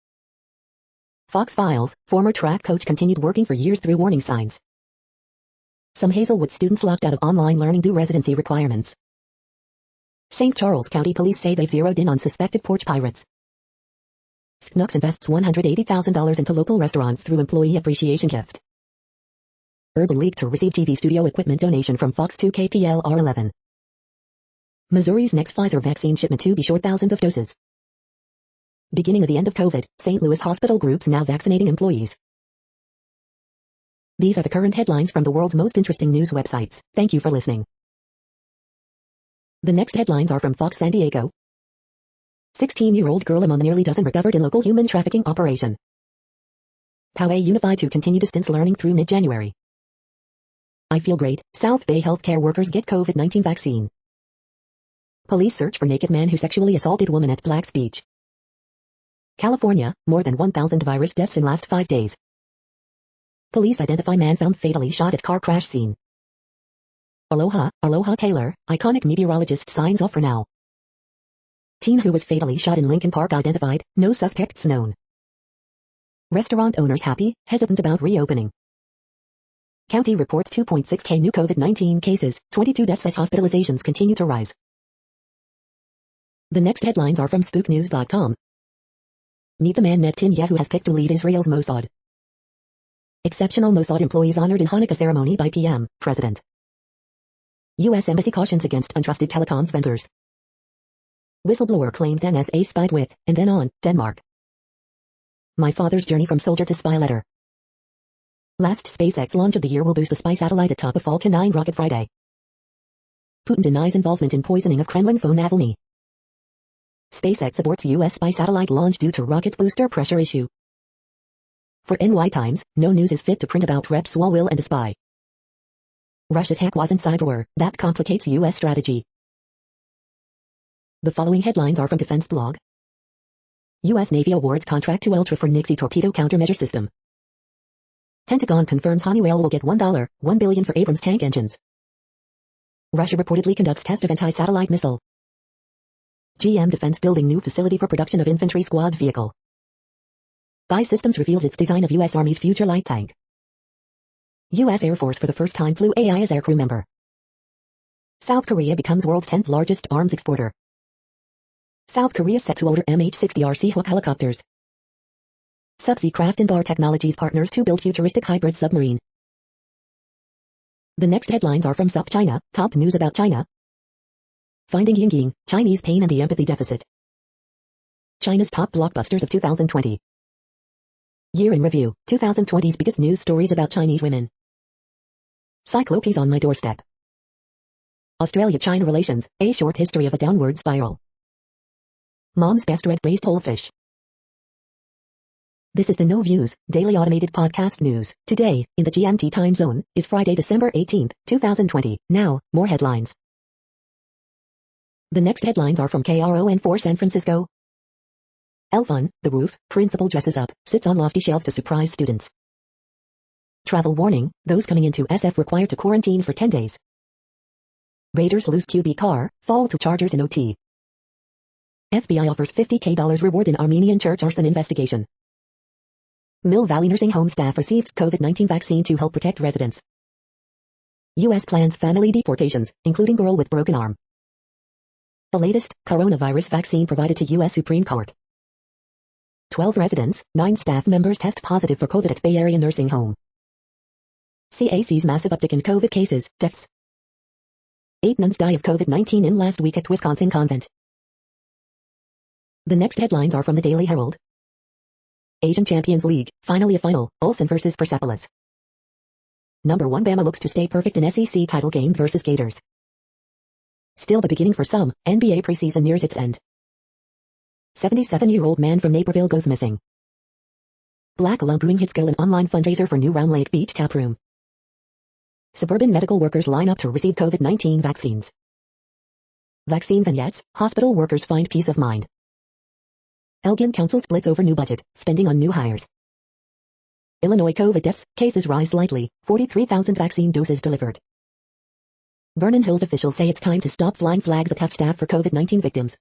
Fox Files, former track coach continued working for years through warning signs. Some Hazelwood students locked out of online learning due residency requirements. St. Charles County Police say they've zeroed in on suspected porch pirates. Schnucks invests $180,000 into local restaurants through employee appreciation gift. Herbal leaked to receive TV studio equipment donation from Fox 2 KPLR11. Missouri's next Pfizer vaccine shipment to be short thousands of doses. Beginning of the end of COVID, St. Louis hospital groups now vaccinating employees. These are the current headlines from the world's most interesting news websites. Thank you for listening. The next headlines are from Fox San Diego. 16-year-old girl among nearly dozen recovered in local human trafficking operation. Poway unified to continue distance learning through mid-January. I feel great. South Bay healthcare workers get COVID-19 vaccine. Police search for naked man who sexually assaulted woman at Black's Beach. California, more than 1,000 virus deaths in last 5 days. Police identify man found fatally shot at car crash scene. Aloha, Aloha Taylor, iconic meteorologist signs off for now. Teen who was fatally shot in Lincoln Park identified, no suspects known. Restaurant owners happy, hesitant about reopening. County reports 2.6K new COVID-19 cases, 22 deaths as hospitalizations continue to rise. The next headlines are from spooknews.com. Meet the man Netanyahu has picked to lead Israel's Mossad. Exceptional Mossad employees honored in Hanukkah ceremony by PM, President. U.S. Embassy cautions against untrusted telecoms vendors. Whistleblower claims NSA spied with, and then on, Denmark. My father's journey from soldier to spy letter. Last SpaceX launch of the year will boost a spy satellite atop a Falcon 9 rocket Friday. Putin denies involvement in poisoning of Kremlin foe Navalny. SpaceX aborts U.S. spy satellite launch due to rocket booster pressure issue. For NY Times, no news is fit to print about Rep Swalwell and a spy. Russia's hack wasn't cyberwar, that complicates U.S. strategy. The following headlines are from Defense Blog. U.S. Navy awards contract to Ultra for Nixie torpedo countermeasure system. Pentagon confirms Honeywell will get $1 billion for Abrams tank engines. Russia reportedly conducts test of anti-satellite missile. GM Defense building new facility for production of infantry squad vehicle. Buy Systems reveals its design of U.S. Army's future light tank. U.S. Air Force for the first time flew AI as aircrew member. South Korea becomes world's 10th largest arms exporter. South Korea set to order MH-60R Seahawk helicopters. Subsea Craft and Bar Technologies partners to build futuristic hybrid submarine. The next headlines are from SUP China, top news about China. Finding Yingying, Chinese pain and the empathy deficit. China's top blockbusters of 2020. Year in review, 2020's biggest news stories about Chinese women. Cyclopes on my doorstep. Australia-China relations, a short history of a downward spiral. Mom's best red braised whole fish. This is the No Views, daily automated podcast news. Today, in the GMT time zone, is Friday, December 18th, 2020. Now, more headlines. The next headlines are from KRON4 San Francisco. Elf on the roof, principal dresses up, sits on lofty shelf to surprise students. Travel warning, those coming into SF required to quarantine for 10 days. Raiders lose QB car, fall to Chargers in OT. FBI offers $50K reward in Armenian church arson investigation. Mill Valley Nursing Home staff receives COVID-19 vaccine to help protect residents. U.S. plans family deportations, including girl with broken arm. The latest, coronavirus vaccine provided to U.S. Supreme Court. 12 residents, 9 staff members test positive for COVID at Bay Area Nursing Home. CAC's massive uptick in COVID cases, deaths. 8 nuns die of COVID-19 in last week at Wisconsin convent. The next headlines are from the Daily Herald. Asian Champions League, finally a final, Olsen versus Persepolis. Number 1 Bama looks to stay perfect in SEC title game versus Gators. Still the beginning for some, NBA preseason nears its end. 77-year-old man from Naperville goes missing. Black Lung Brewing hits go an online fundraiser for new Round Lake Beach taproom. Suburban medical workers line up to receive COVID-19 vaccines. Vaccine vignettes, hospital workers find peace of mind. Elgin Council splits over new budget, spending on new hires. Illinois COVID deaths, cases rise slightly, 43,000 vaccine doses delivered. Vernon Hills officials say it's time to stop flying flags at staff for COVID-19 victims.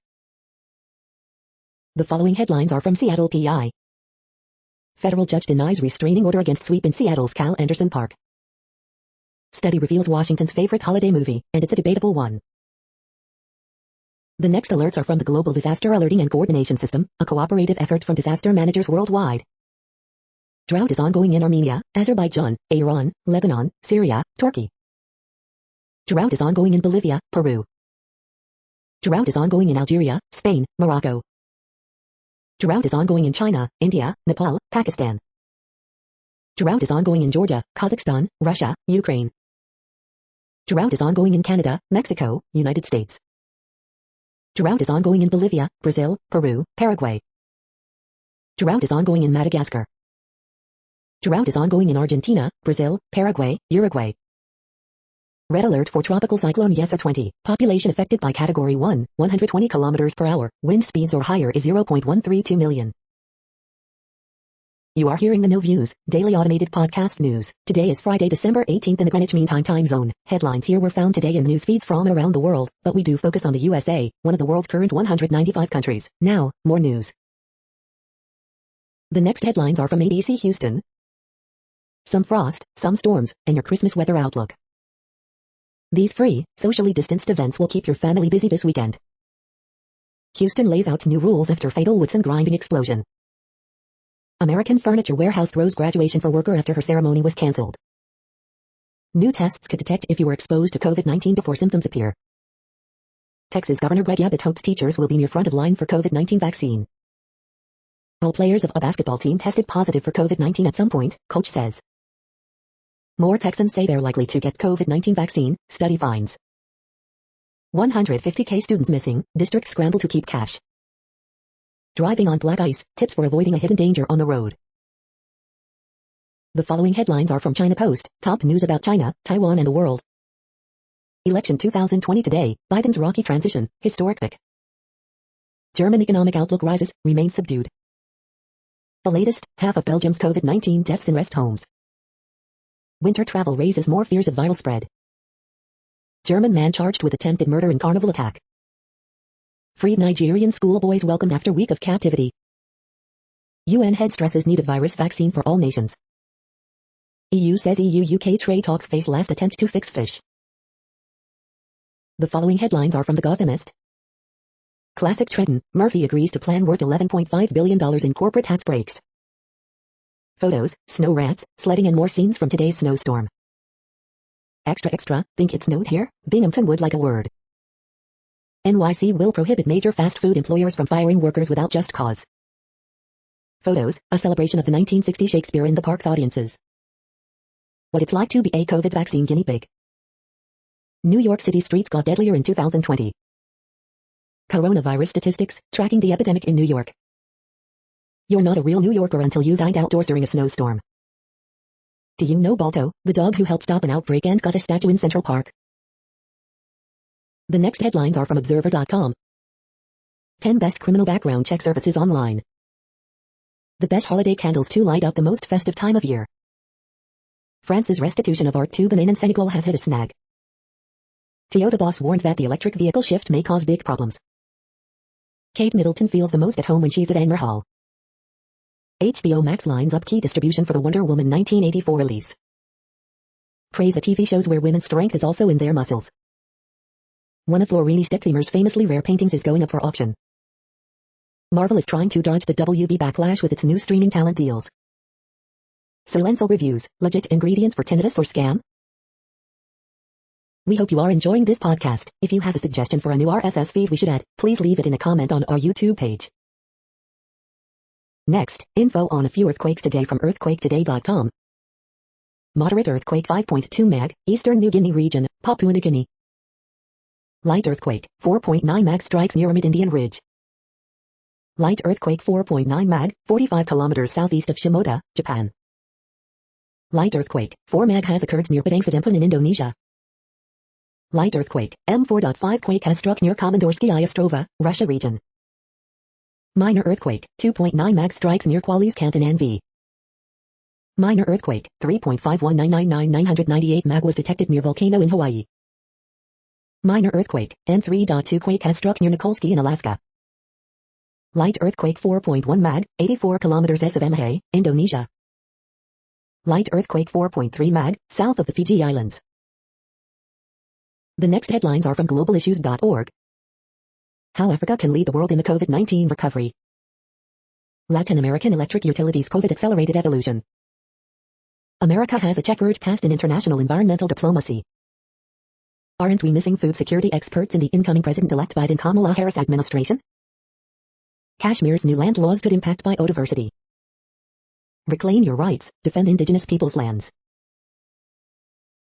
The following headlines are from Seattle PI. Federal judge denies restraining order against sweep in Seattle's Cal Anderson Park. Study reveals Washington's favorite holiday movie, and it's a debatable one. The next alerts are from the Global Disaster Alerting and Coordination System, a cooperative effort from disaster managers worldwide. Drought is ongoing in Armenia, Azerbaijan, Iran, Lebanon, Syria, Turkey. Drought is ongoing in Bolivia, Peru. Drought is ongoing in Algeria, Spain, Morocco. Drought is ongoing in China, India, Nepal, Pakistan. Drought is ongoing in Georgia, Kazakhstan, Russia, Ukraine. Drought is ongoing in Canada, Mexico, United States. Drought is ongoing in Bolivia, Brazil, Peru, Paraguay. Drought is ongoing in Madagascar. Drought is ongoing in Argentina, Brazil, Paraguay, Uruguay. Red alert for tropical cyclone Yesa 20. Population affected by category 1, 120 km per hour. Wind speeds or higher is 0.132 million. You are hearing the No Views, daily automated podcast news. Today is Friday, December 18th in the Greenwich Mean Time time zone. Headlines here were found today in news feeds from around the world, but we do focus on the USA, one of the world's current 195 countries. Now, more news. The next headlines are from ABC Houston. Some frost, some storms, and your Christmas weather outlook. These free, socially distanced events will keep your family busy this weekend. Houston lays out new rules after fatal Woodson grinding explosion. American Furniture Warehouse throws graduation for worker after her ceremony was cancelled. New tests could detect if you were exposed to COVID-19 before symptoms appear. Texas Governor Greg Abbott hopes teachers will be near front of line for COVID-19 vaccine. All players of a basketball team tested positive for COVID-19 at some point, coach says. More Texans say they're likely to get COVID-19 vaccine, study finds. 150K students missing, districts scramble to keep cash. Driving on black ice, tips for avoiding a hidden danger on the road. The following headlines are from China Post, top news about China, Taiwan and the world. Election 2020 today, Biden's rocky transition, historic pick. German economic outlook rises, remains subdued. The latest, half of Belgium's COVID-19 deaths in rest homes. Winter travel raises more fears of viral spread. German man charged with attempted murder in carnival attack. Freed Nigerian schoolboys welcomed after week of captivity. UN head stresses need of virus vaccine for all nations. EU says EU-UK trade talks face last attempt to fix fish. The following headlines are from The Gothamist. Classic Trenton, Murphy agrees to plan worth $11.5 billion in corporate tax breaks. Photos, snow rats, sledding and more scenes from today's snowstorm. Extra extra, think it's snowed here? Binghamton would like a word. NYC will prohibit major fast food employers from firing workers without just cause. Photos, a celebration of the 1960 Shakespeare in the Park's audiences. What it's like to be a COVID vaccine guinea pig. New York City streets got deadlier in 2020. Coronavirus statistics, tracking the epidemic in New York. You're not a real New Yorker until you dined outdoors during a snowstorm. Do you know Balto, the dog who helped stop an outbreak and got a statue in Central Park? The next headlines are from Observer.com. 10 best criminal background check services online. The best holiday candles to light up the most festive time of year. France's restitution of art to Benin and Senegal has hit a snag. Toyota boss warns that the electric vehicle shift may cause big problems. Kate Middleton feels the most at home when she's at Anmer Hall. HBO Max lines up key distribution for the Wonder Woman 1984 release. Praise a TV shows where women's strength is also in their muscles. One of Florini Stettimer's famously rare paintings is going up for auction. Marvel is trying to dodge the WB backlash with its new streaming talent deals. Silencio reviews, legit ingredients for tinnitus or scam? We hope you are enjoying this podcast. If you have a suggestion for a new RSS feed we should add, please leave it in a comment on our YouTube page. Next, info on a few earthquakes today from earthquaketoday.com. Moderate earthquake 5.2 mag, Eastern New Guinea region, Papua New Guinea. Light earthquake, 4.9 mag strikes near Mid-Indian Ridge. Light earthquake 4.9 mag, 45 kilometers southeast of Shimoda, Japan. Light earthquake, 4 mag has occurred near Padang Sedempun in Indonesia. Light earthquake, M4.5 quake has struck near Komandorskaya Ostrova, Russia region. Minor earthquake, 2.9 mag strikes near Kuali's camp in Anvi. Minor earthquake, 3.519999998 mag was detected near volcano in Hawaii. Minor earthquake, M3.2 quake has struck near Nikolsky in Alaska. Light earthquake 4.1 mag, 84 kilometers east of Amhe, Indonesia. Light earthquake 4.3 mag, south of the Fiji Islands. The next headlines are from globalissues.org. How Africa can lead the world in the COVID-19 recovery. Latin American electric utilities COVID accelerated evolution. America has a checkered past in international environmental diplomacy. Aren't we missing food security experts in the incoming President-elect Biden-Kamala Harris administration? Kashmir's new land laws could impact biodiversity. Reclaim your rights, defend indigenous peoples' lands.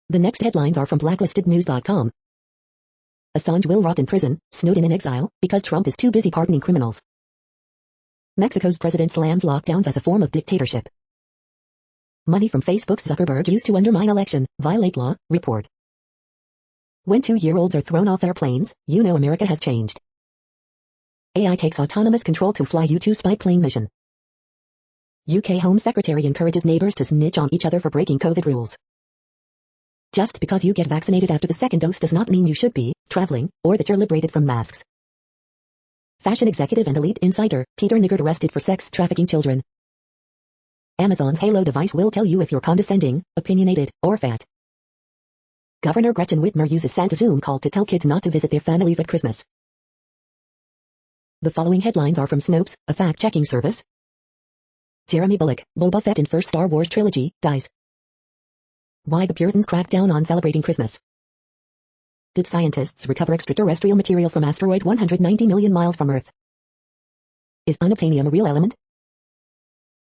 The next headlines are from blacklistednews.com. Assange will rot in prison, Snowden in exile, because Trump is too busy pardoning criminals. Mexico's president slams lockdowns as a form of dictatorship. Money from Facebook's Zuckerberg used to undermine election, violate law, report. When 2-year-olds are thrown off airplanes, you know America has changed. AI takes autonomous control to fly U-2 spy plane mission. UK Home Secretary encourages neighbors to snitch on each other for breaking COVID rules. Just because you get vaccinated after the second dose does not mean you should be traveling, or that you're liberated from masks. Fashion executive and elite insider, Peter Niggard arrested for sex trafficking children. Amazon's Halo device will tell you if you're condescending, opinionated, or fat. Governor Gretchen Whitmer uses Santa Zoom call to tell kids not to visit their families at Christmas. The following headlines are from Snopes, a fact-checking service. Jeremy Bulloch, Boba Fett in first Star Wars trilogy, dies. Why the Puritans cracked down on celebrating Christmas. Did scientists recover extraterrestrial material from asteroid 190 million miles from Earth? Is unobtainium a real element?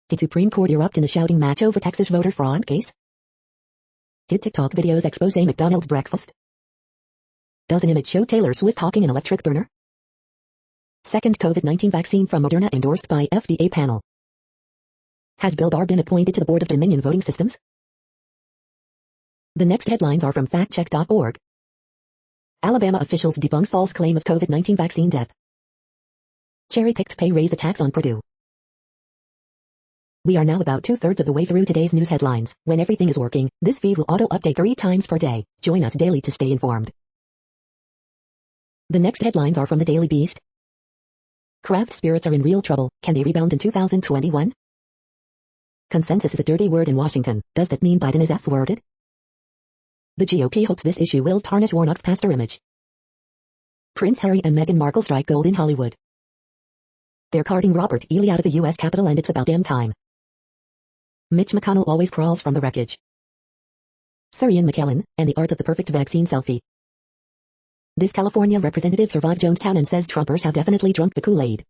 Did Supreme Court erupt in a shouting match over Texas voter fraud case? Did TikTok videos expose McDonald's breakfast? Does an image show Taylor Swift hawking an electric burner? Second COVID-19 vaccine from Moderna endorsed by FDA panel. Has Bill Barr been appointed to the board of Dominion Voting Systems? The next headlines are from factcheck.org. Alabama officials debunk false claim of COVID-19 vaccine death. Cherry-picked pay raise attacks on Purdue. We are now about 2/3 of the way through today's news headlines. When everything is working, this feed will auto-update 3 times per day. Join us daily to stay informed. The next headlines are from the Daily Beast. Craft spirits are in real trouble. Can they rebound in 2021? Consensus is a dirty word in Washington. Does that mean Biden is F-worded? The GOP hopes this issue will tarnish Warnock's pastor image. Prince Harry and Meghan Markle strike gold in Hollywood. They're carting Robert E. Lee out of the U.S. Capitol and it's about damn time. Mitch McConnell always crawls from the wreckage. Sir Ian McKellen, and the art of the perfect vaccine selfie. This California representative survived Jonestown and says Trumpers have definitely drunk the Kool-Aid.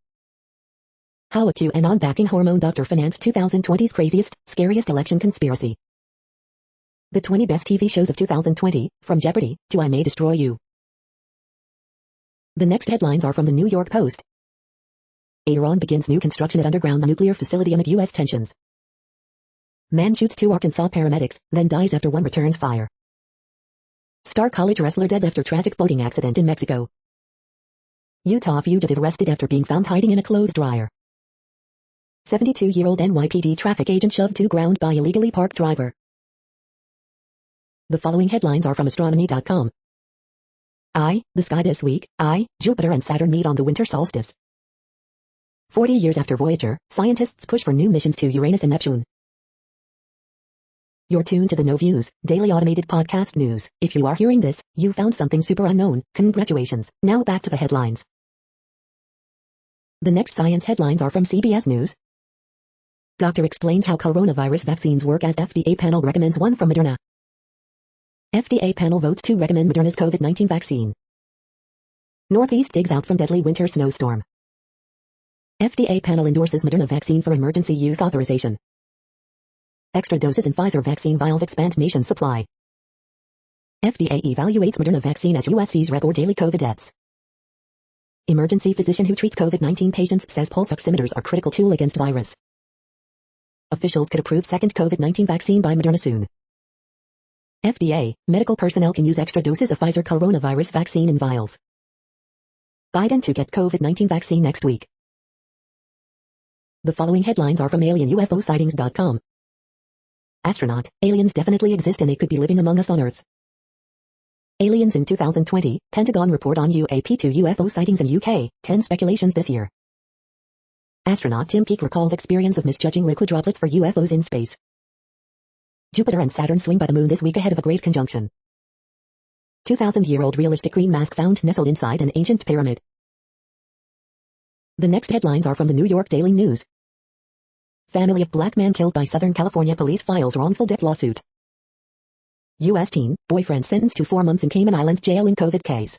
How a QAnon backing hormone doctor financed 2020's craziest, scariest election conspiracy. The 20 best TV shows of 2020, from Jeopardy to I May Destroy You. The next headlines are from the New York Post. Iran begins new construction at underground nuclear facility amid U.S. tensions. Man shoots 2 Arkansas paramedics, then dies after one returns fire. Star college wrestler dead after tragic boating accident in Mexico. Utah fugitive arrested after being found hiding in a clothes dryer. 72-year-old NYPD traffic agent shoved to ground by illegally parked driver. The following headlines are from astronomy.com. The sky this week. Jupiter and Saturn meet on the winter solstice. 40 years after Voyager, scientists push for new missions to Uranus and Neptune. You're tuned to the No Views, daily automated podcast news. If you are hearing this, you found something super unknown. Congratulations. Now back to the headlines. The next science headlines are from CBS News. Doctor explains how coronavirus vaccines work as FDA panel recommends one from Moderna. FDA panel votes to recommend Moderna's COVID-19 vaccine. Northeast digs out from deadly winter snowstorm. FDA panel endorses Moderna vaccine for emergency use authorization. Extra doses in Pfizer vaccine vials expand nation supply. FDA evaluates Moderna vaccine as U.S. sees record daily COVID deaths. Emergency physician who treats COVID-19 patients says pulse oximeters are critical tool against virus. Officials could approve second COVID-19 vaccine by Moderna soon. FDA, medical personnel can use extra doses of Pfizer coronavirus vaccine in vials. Biden to get COVID-19 vaccine next week. The following headlines are from alienUFOsightings.com. Astronaut, aliens definitely exist and they could be living among us on Earth. Aliens in 2020, Pentagon report on UAP2 UFO sightings in UK, 10 speculations this year. Astronaut Tim Peake recalls experience of misjudging liquid droplets for UFOs in space. Jupiter and Saturn swing by the moon this week ahead of a great conjunction. 2,000-year-old realistic green mask found nestled inside an ancient pyramid. The next headlines are from the New York Daily News. Family of black man killed by Southern California police files wrongful death lawsuit. U.S. teen, boyfriend sentenced to 4 months in Cayman Islands jail in COVID case.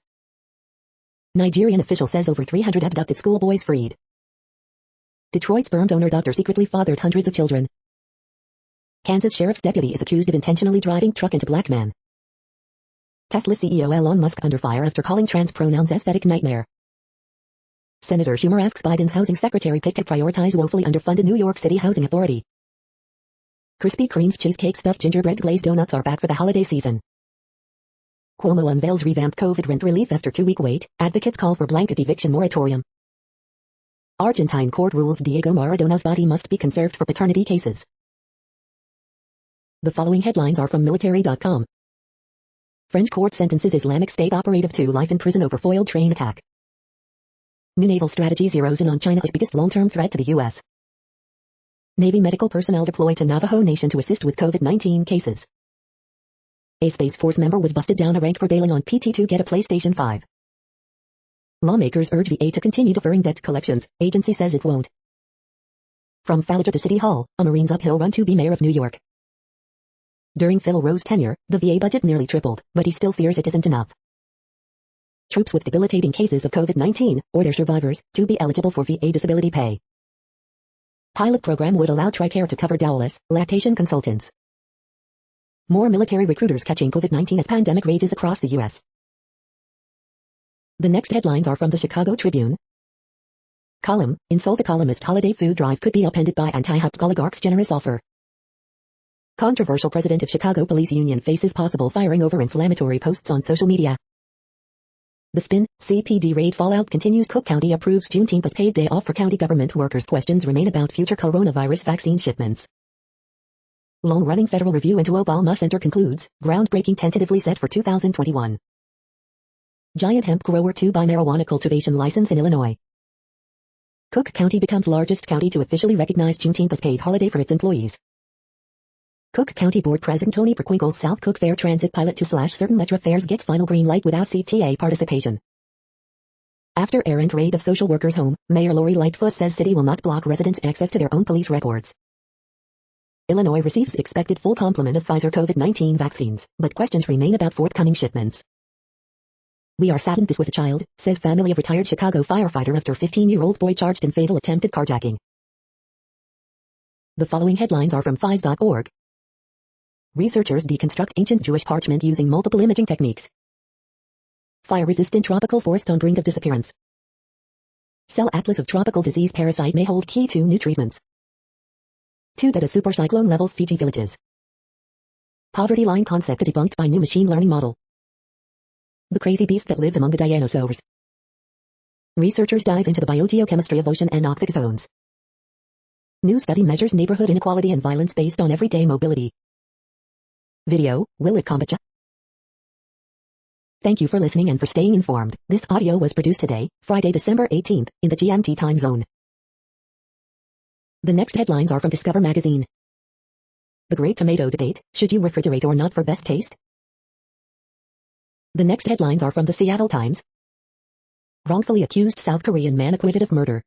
Nigerian official says over 300 abducted schoolboys freed. Detroit sperm donor doctor secretly fathered hundreds of children. Kansas sheriff's deputy is accused of intentionally driving truck into black man. Tesla CEO Elon Musk under fire after calling trans pronouns aesthetic nightmare. Senator Schumer asks Biden's housing secretary pick to prioritize woefully underfunded New York City Housing Authority. Krispy Kreme's cheesecake stuffed gingerbread glazed donuts are back for the holiday season. Cuomo unveils revamped COVID rent relief after 2-week wait, advocates call for blanket eviction moratorium. Argentine court rules Diego Maradona's body must be conserved for paternity cases. The following headlines are from military.com. French court sentences Islamic State operative to life in prison over foiled train attack. New naval strategy zeroes in on China's biggest long-term threat to the U.S. Navy medical personnel deployed to Navajo Nation to assist with COVID-19 cases. A Space Force member was busted down a rank for bailing on PT to get a PlayStation 5. Lawmakers urge VA to continue deferring debt collections, agency says it won't. From Fallujah to City Hall, a Marine's uphill run to be mayor of New York. During Phil Rowe's tenure, the VA budget nearly tripled, but he still fears it isn't enough. Troops with debilitating cases of COVID-19, or their survivors, to be eligible for VA disability pay. Pilot program would allow TRICARE to cover dowelless, lactation consultants. More military recruiters catching COVID-19 as pandemic rages across the U.S. The next headlines are from the Chicago Tribune. Column, insult a columnist holiday food drive could be upended by anti-Hub oligarch's generous offer. Controversial president of Chicago Police Union faces possible firing over inflammatory posts on social media. The Spin, CPD raid fallout continues. Cook County approves Juneteenth as paid day off for county government workers. Questions remain about future coronavirus vaccine shipments. Long-running federal review into Obama Center concludes, groundbreaking tentatively set for 2021. Giant hemp grower to buy marijuana cultivation license in Illinois. Cook County becomes largest county to officially recognize Juneteenth as paid holiday for its employees. Cook County Board President Tony Perquinkle's South Cook Fair Transit pilot to /certain Metro fares gets final green light without CTA participation. After errant raid of social worker's home, Mayor Lori Lightfoot says city will not block residents' access to their own police records. Illinois receives expected full complement of Pfizer COVID-19 vaccines, but questions remain about forthcoming shipments. We are saddened this was a child, says family of retired Chicago firefighter after 15-year-old boy charged in fatal attempted carjacking. The following headlines are from FIS.org. Researchers deconstruct ancient Jewish parchment using multiple imaging techniques. Fire-resistant tropical forest on brink of disappearance. Cell atlas of tropical disease parasite may hold key to new treatments. 2 data supercyclone levels Fiji villages. Poverty line concept debunked by new machine learning model. The crazy beast that lived among the dinosaurs. Researchers dive into the biogeochemistry of ocean and anoxic zones. New study measures neighborhood inequality and violence based on everyday mobility. Video, will it kombucha? Thank you for listening and for staying informed. This audio was produced today, Friday, December 18th, in the GMT time zone. The next headlines are from Discover magazine. The Great Tomato Debate, should you refrigerate or not for best taste? The next headlines are from the Seattle Times. Wrongfully accused South Korean man acquitted of murder.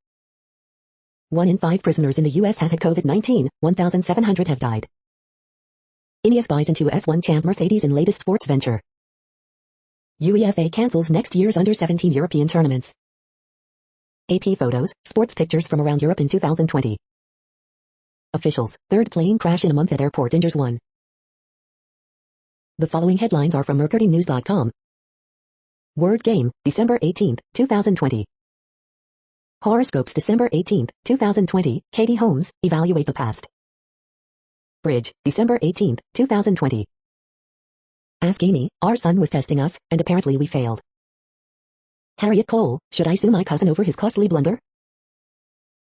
1 in 5 prisoners in the U.S. has had COVID-19, 1,700 have died. Ineos buys into F1 champ Mercedes in latest sports venture. UEFA cancels next year's under-17 European tournaments. AP photos, sports pictures from around Europe in 2020. Officials, third plane crash in a month at airport injures 1. The following headlines are from MercuryNews.com. Word Game, December 18, 2020. Horoscopes December 18, 2020, Katie Holmes, evaluate the past. Bridge, December 18, 2020. Ask Amy, our son was testing us, and apparently we failed. Harriet Cole, should I sue my cousin over his costly blunder?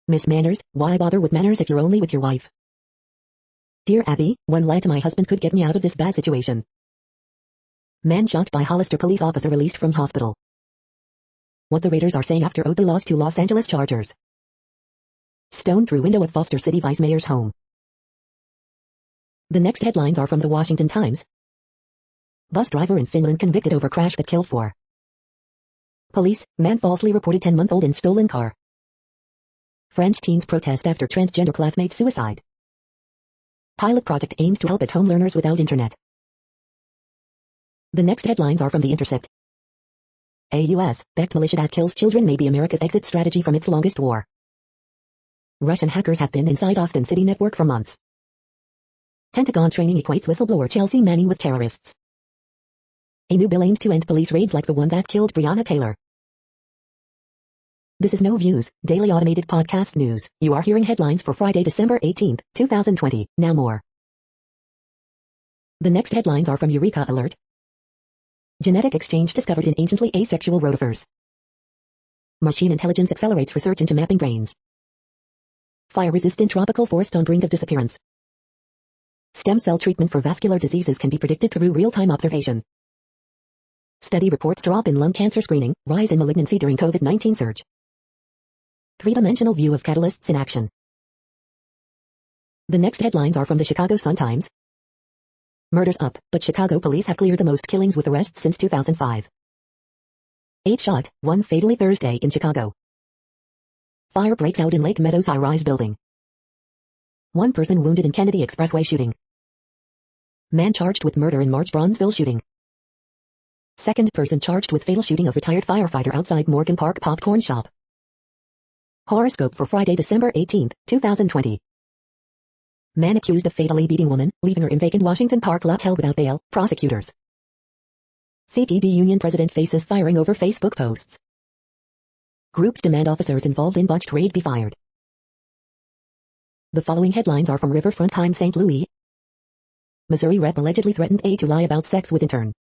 Miss Manners, why bother with manners if you're only with your wife? Dear Abby, one lie to my husband could get me out of this bad situation. Man shot by Hollister police officer released from hospital. What the Raiders are saying after Odell loss to Los Angeles Chargers. Stone through window at Foster City Vice Mayor's home. The next headlines are from the Washington Times. Bus driver in Finland convicted over crash that killed 4. Police, man falsely reported 10-month-old in stolen car. French teens protest after transgender classmate suicide. Pilot project aims to help at-home learners without internet. The next headlines are from The Intercept. A U.S.-backed militia that kills children may be America's exit strategy from its longest war. Russian hackers have been inside Austin City network for months. Pentagon training equates whistleblower Chelsea Manning with terrorists. A new bill aims to end police raids like the one that killed Breonna Taylor. This is No Views, daily automated podcast news. You are hearing headlines for Friday, December 18, 2020. Now more. The next headlines are from Eureka Alert. Genetic exchange discovered in anciently asexual rotifers. Machine intelligence accelerates research into mapping brains. Fire-resistant tropical forest on brink of disappearance. Stem cell treatment for vascular diseases can be predicted through real-time observation. Study reports drop in lung cancer screening, rise in malignancy during COVID-19 surge. Three-dimensional view of catalysts in action. The next headlines are from the Chicago Sun-Times. Murders up, but Chicago police have cleared the most killings with arrests since 2005. 8 shot, 1 fatally Thursday in Chicago. Fire breaks out in Lake Meadows high-rise building. 1 person wounded in Kennedy Expressway shooting. Man charged with murder in March Bronzeville shooting. 2nd person charged with fatal shooting of retired firefighter outside Morgan Park popcorn shop. Horoscope for Friday, December 18, 2020. Man accused of fatally beating woman, leaving her in vacant Washington Park lot held without bail, prosecutors. CPD union president faces firing over Facebook posts. Groups demand officers involved in botched raid be fired. The following headlines are from Riverfront Times St. Louis. Missouri rep allegedly threatened aide to lie about sex with intern.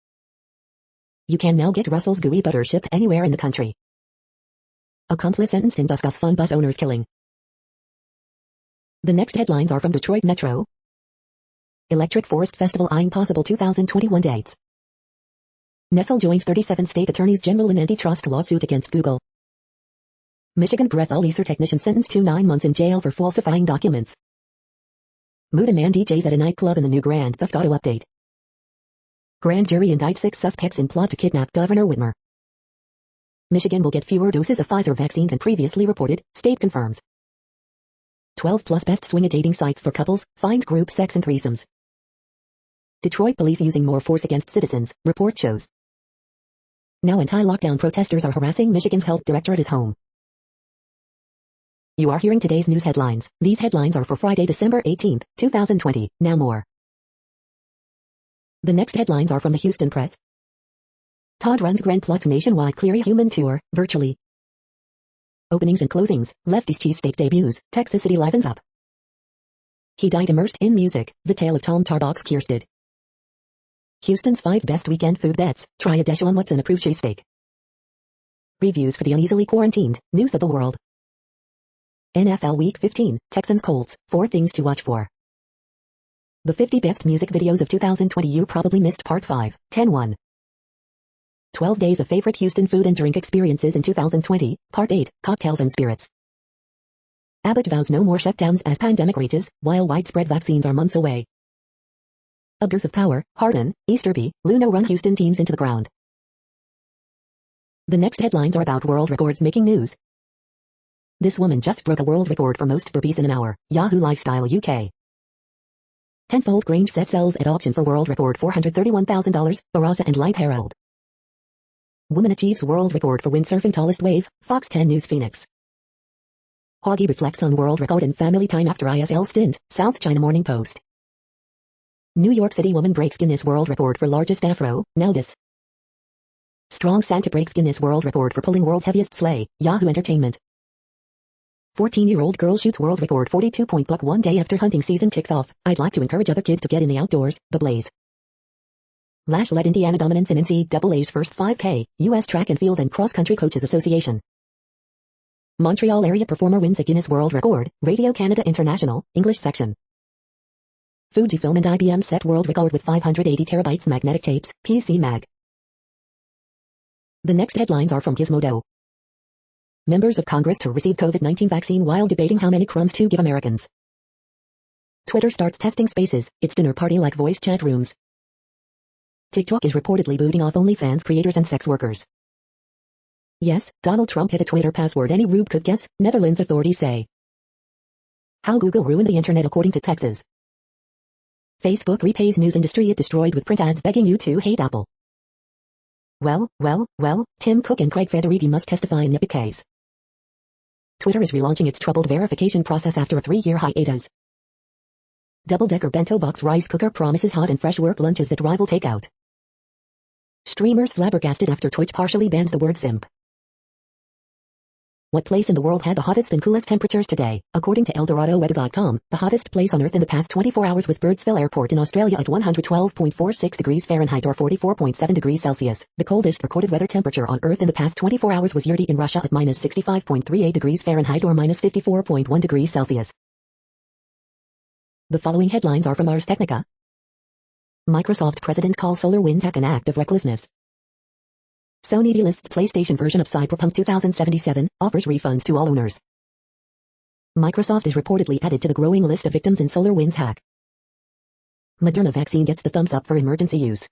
You can now get Russell's gooey butter shipped anywhere in the country. Accomplice sentenced in Buscus fun bus owner's killing. The next headlines are from Detroit Metro. Electric Forest Festival eyeing possible 2021 dates. Nestle joins 37 state attorneys general in antitrust lawsuit against Google. Michigan breath laser technician sentenced to 9 months in jail for falsifying documents. Muda man DJs at a nightclub in the new Grand Theft Auto update. Grand jury indicts 6 suspects in plot to kidnap Governor Whitmer. Michigan will get fewer doses of Pfizer vaccine than previously reported, state confirms. 12 plus best swing at dating sites for couples, finds group sex and threesomes. Detroit police using more force against citizens, report shows. Now anti-lockdown protesters are harassing Michigan's health director at his home. You are hearing today's news headlines. These headlines are for Friday, December 18, 2020. Now more. The next headlines are from the Houston Press. Todd runs Grand Plot's nationwide Cleary Human Tour, virtually. Openings and closings, Lefty's cheesesteak debuts, Texas City livens up. He died immersed in music, the tale of Tom Tarbox Kiersted. Houston's 5 best weekend food bets, try a Deshaun Watson approved cheesesteak. Reviews for the uneasily quarantined, news of the world. NFL Week 15, Texans Colts, 4 things to watch for. The 50 best music videos of 2020 you probably missed part 5, 10-1. 12 days of favorite Houston food and drink experiences in 2020, part 8, cocktails and spirits. Abbott vows no more shutdowns as pandemic rages, while widespread vaccines are months away. Abuse of power, Harden, Easterby, Luno run Houston teams into the ground. The next headlines are about world records making news. This woman just broke a world record for most burpees in an hour, Yahoo Lifestyle UK. Tenfold Grange set sells at auction for world record $431,000, Barasa and Light Herald. Woman achieves world record for windsurfing tallest wave, Fox 10 News Phoenix. Hoggy reflects on world record in family time after ISL stint, South China Morning Post. New York City woman breaks Guinness World Record for largest afro, now this. Strong Santa breaks Guinness World Record for pulling world's heaviest sleigh, Yahoo Entertainment. 14-year-old girl shoots world record 42-point buck one day after hunting season kicks off. I'd like to encourage other kids to get in the outdoors, the Blaze. Lash led Indiana dominance in NCAA's first 5K, U.S. Track and Field and Cross Country Coaches Association. Montreal area performer wins a Guinness World Record, Radio Canada International, English section. Fujifilm and IBM set world record with 580 terabytes magnetic tapes, PC Mag. The next headlines are from Gizmodo. Members of Congress to receive COVID-19 vaccine while debating how many crumbs to give Americans. Twitter starts testing Spaces, its dinner party-like voice chat rooms. TikTok is reportedly booting off OnlyFans creators and sex workers. Yes, Donald Trump hit a Twitter password any rube could guess, Netherlands authorities say. How Google ruined the internet according to Texas. Facebook repays news industry it destroyed with print ads begging you to hate Apple. Well, Tim Cook and Craig Federighi must testify in NIPA case. Twitter is relaunching its troubled verification process after a 3-year hiatus. Double-decker bento box rice cooker promises hot and fresh work lunches that rival takeout. Streamers flabbergasted after Twitch partially bans the word simp. What place in the world had the hottest and coolest temperatures today? According to ElDoradoWeather.com, the hottest place on Earth in the past 24 hours was Birdsville Airport in Australia at 112.46 degrees Fahrenheit or 44.7 degrees Celsius. The coldest recorded weather temperature on Earth in the past 24 hours was Yurty in Russia at minus 65.38 degrees Fahrenheit or minus 54.1 degrees Celsius. The following headlines are from Ars Technica. Microsoft president calls SolarWinds hack an act of recklessness. Sony delists PlayStation version of Cyberpunk 2077, offers refunds to all owners. Microsoft is reportedly added to the growing list of victims in SolarWinds hack. Moderna vaccine gets the thumbs up for emergency use.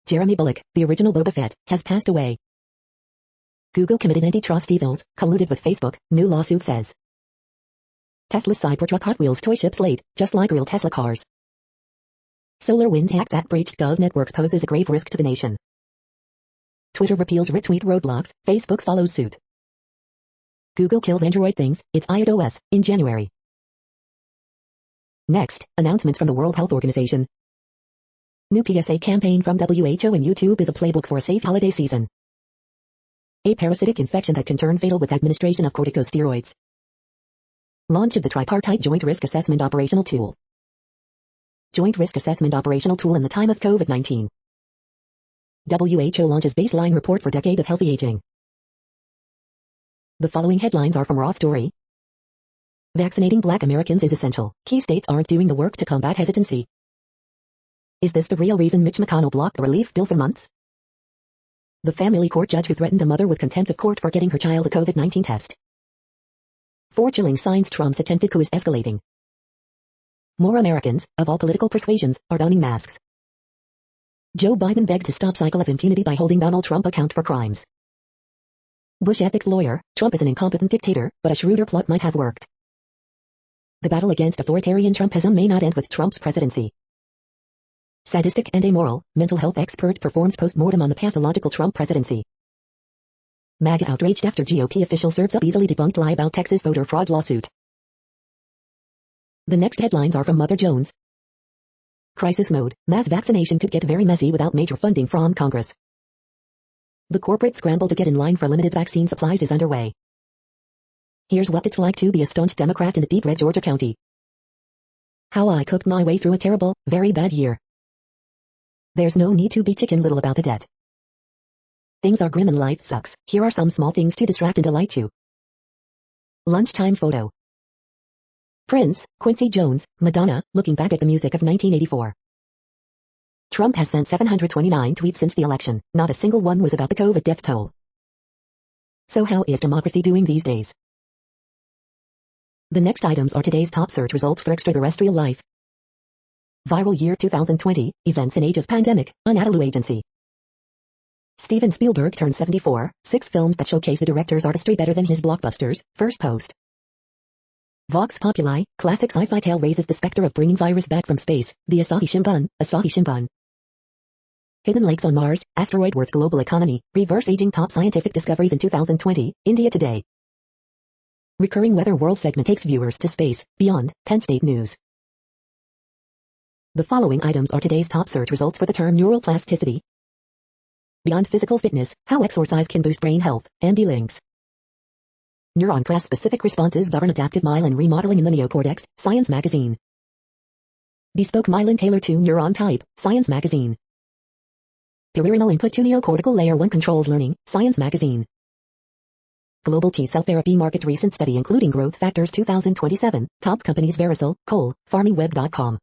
Jeremy Bullock, the original Boba Fett, has passed away. Google committed antitrust evils, colluded with Facebook, new lawsuit says. Tesla's Cybertruck Hot Wheels toy ships late, just like real Tesla cars. SolarWinds hack that breached Gov networks poses a grave risk to the nation. Twitter repeals retweet roadblocks, Facebook follows suit. Google kills Android things, its iOS, in January. Next, announcements from the World Health Organization. New PSA campaign from WHO and YouTube is a playbook for a safe holiday season. A parasitic infection that can turn fatal with administration of corticosteroids. Launch of the Tripartite Joint Risk Assessment Operational Tool. Joint Risk Assessment Operational Tool in the time of COVID-19. WHO launches baseline report for Decade of Healthy Aging. The following headlines are from Raw Story. Vaccinating Black Americans is essential. Key states aren't doing the work to combat hesitancy. Is this the real reason Mitch McConnell blocked the relief bill for months? The family court judge who threatened a mother with contempt of court for getting her child a COVID-19 test. 4 chilling signs Trump's attempted coup is escalating. More Americans, of all political persuasions, are donning masks. Joe Biden begged to stop cycle of impunity by holding Donald Trump account for crimes. Bush ethics lawyer, Trump is an incompetent dictator, but a shrewder plot might have worked. The battle against authoritarian Trumpism may not end with Trump's presidency. Sadistic and amoral, mental health expert performs post-mortem on the pathological Trump presidency. MAGA outraged after GOP official serves up easily debunked lie about Texas voter fraud lawsuit. The next headlines are from Mother Jones. Crisis mode, mass vaccination could get very messy without major funding from Congress. The corporate scramble to get in line for limited vaccine supplies is underway. Here's what it's like to be a staunch Democrat in the deep red Georgia county. How I cooked my way through a terrible, very bad year. There's no need to be Chicken Little about the debt. Things are grim and life sucks. Here are some small things to distract and delight you. Lunchtime photo. Prince, Quincy Jones, Madonna, looking back at the music of 1984. Trump has sent 729 tweets since the election. Not a single one was about the COVID death toll. So how is democracy doing these days? The next items are today's top search results for extraterrestrial life. Viral year 2020, events in age of pandemic, Anadolu Agency. Steven Spielberg turns 74, 6 films that showcase the director's artistry better than his blockbusters, first post. Vox Populi, classic sci-fi tale raises the specter of bringing virus back from space, the Asahi Shimbun. Hidden lakes on Mars, asteroid worth global economy, reverse aging top scientific discoveries in 2020, India Today. Recurring Weather World segment takes viewers to space, beyond, Penn State News. The following items are today's top search results for the term neuroplasticity. Beyond physical fitness, how exercise can boost brain health, Andy Links. Neuron class-specific responses govern adaptive myelin remodeling in the neocortex, Science Magazine. Bespoke myelin tailored to neuron type, Science Magazine. Pyramidal input to neocortical layer 1 controls learning, Science Magazine. Global T-cell therapy market recent study including growth factors 2027, top companies Vericel, Cole, FarmyWeb.com.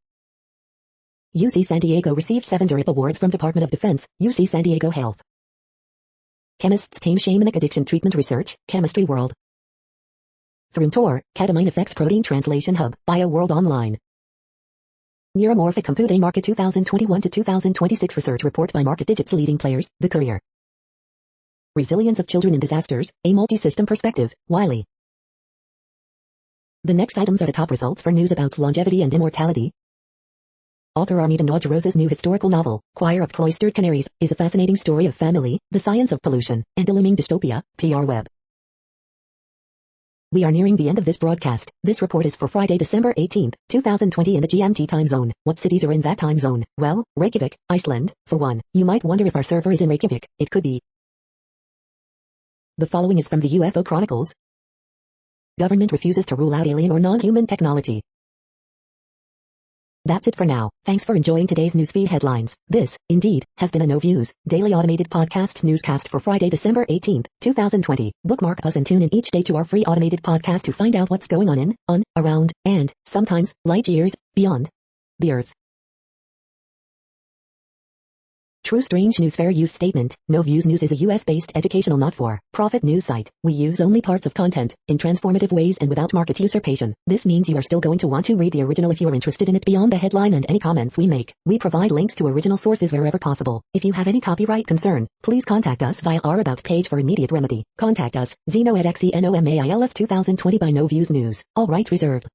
UC San Diego received 7 DURIP awards from Department of Defense, UC San Diego Health. Chemists tame shamanic addiction treatment research, Chemistry World. Through Tor, ketamine affects protein translation hub, BioWorld Online. Neuromorphic Computing Market 2021 to 2026 research report by Market Digits leading players, The Courier. Resilience of Children in Disasters, a Multi-System Perspective, Wiley. The next items are the top results for news about longevity and immortality. Author Armida Naudrose's new historical novel, Choir of Cloistered Canaries, is a fascinating story of family, the science of pollution, and a looming dystopia, PR Web. We are nearing the end of this broadcast. This report is for Friday, December 18, 2020 in the GMT time zone. What cities are in that time zone? Well, Reykjavik, Iceland, for one. You might wonder if our server is in Reykjavik. It could be. The following is from the UFO Chronicles. Government refuses to rule out alien or non-human technology. That's it for now. Thanks for enjoying today's newsfeed headlines. This, indeed, has been a No Views, daily automated podcast newscast for Friday, December 18, 2020. Bookmark us and tune in each day to our free automated podcast to find out what's going on, around, and, sometimes, light years, beyond the Earth. True Strange News Fair Use Statement. No Views News is a US-based educational not-for-profit news site. We use only parts of content, in transformative ways and without market usurpation. This means you are still going to want to read the original if you are interested in it beyond the headline and any comments we make. We provide links to original sources wherever possible. If you have any copyright concern, please contact us via our About page for immediate remedy. Contact us, Zeno at XENOMAILS 2020 by No Views News. All rights reserved.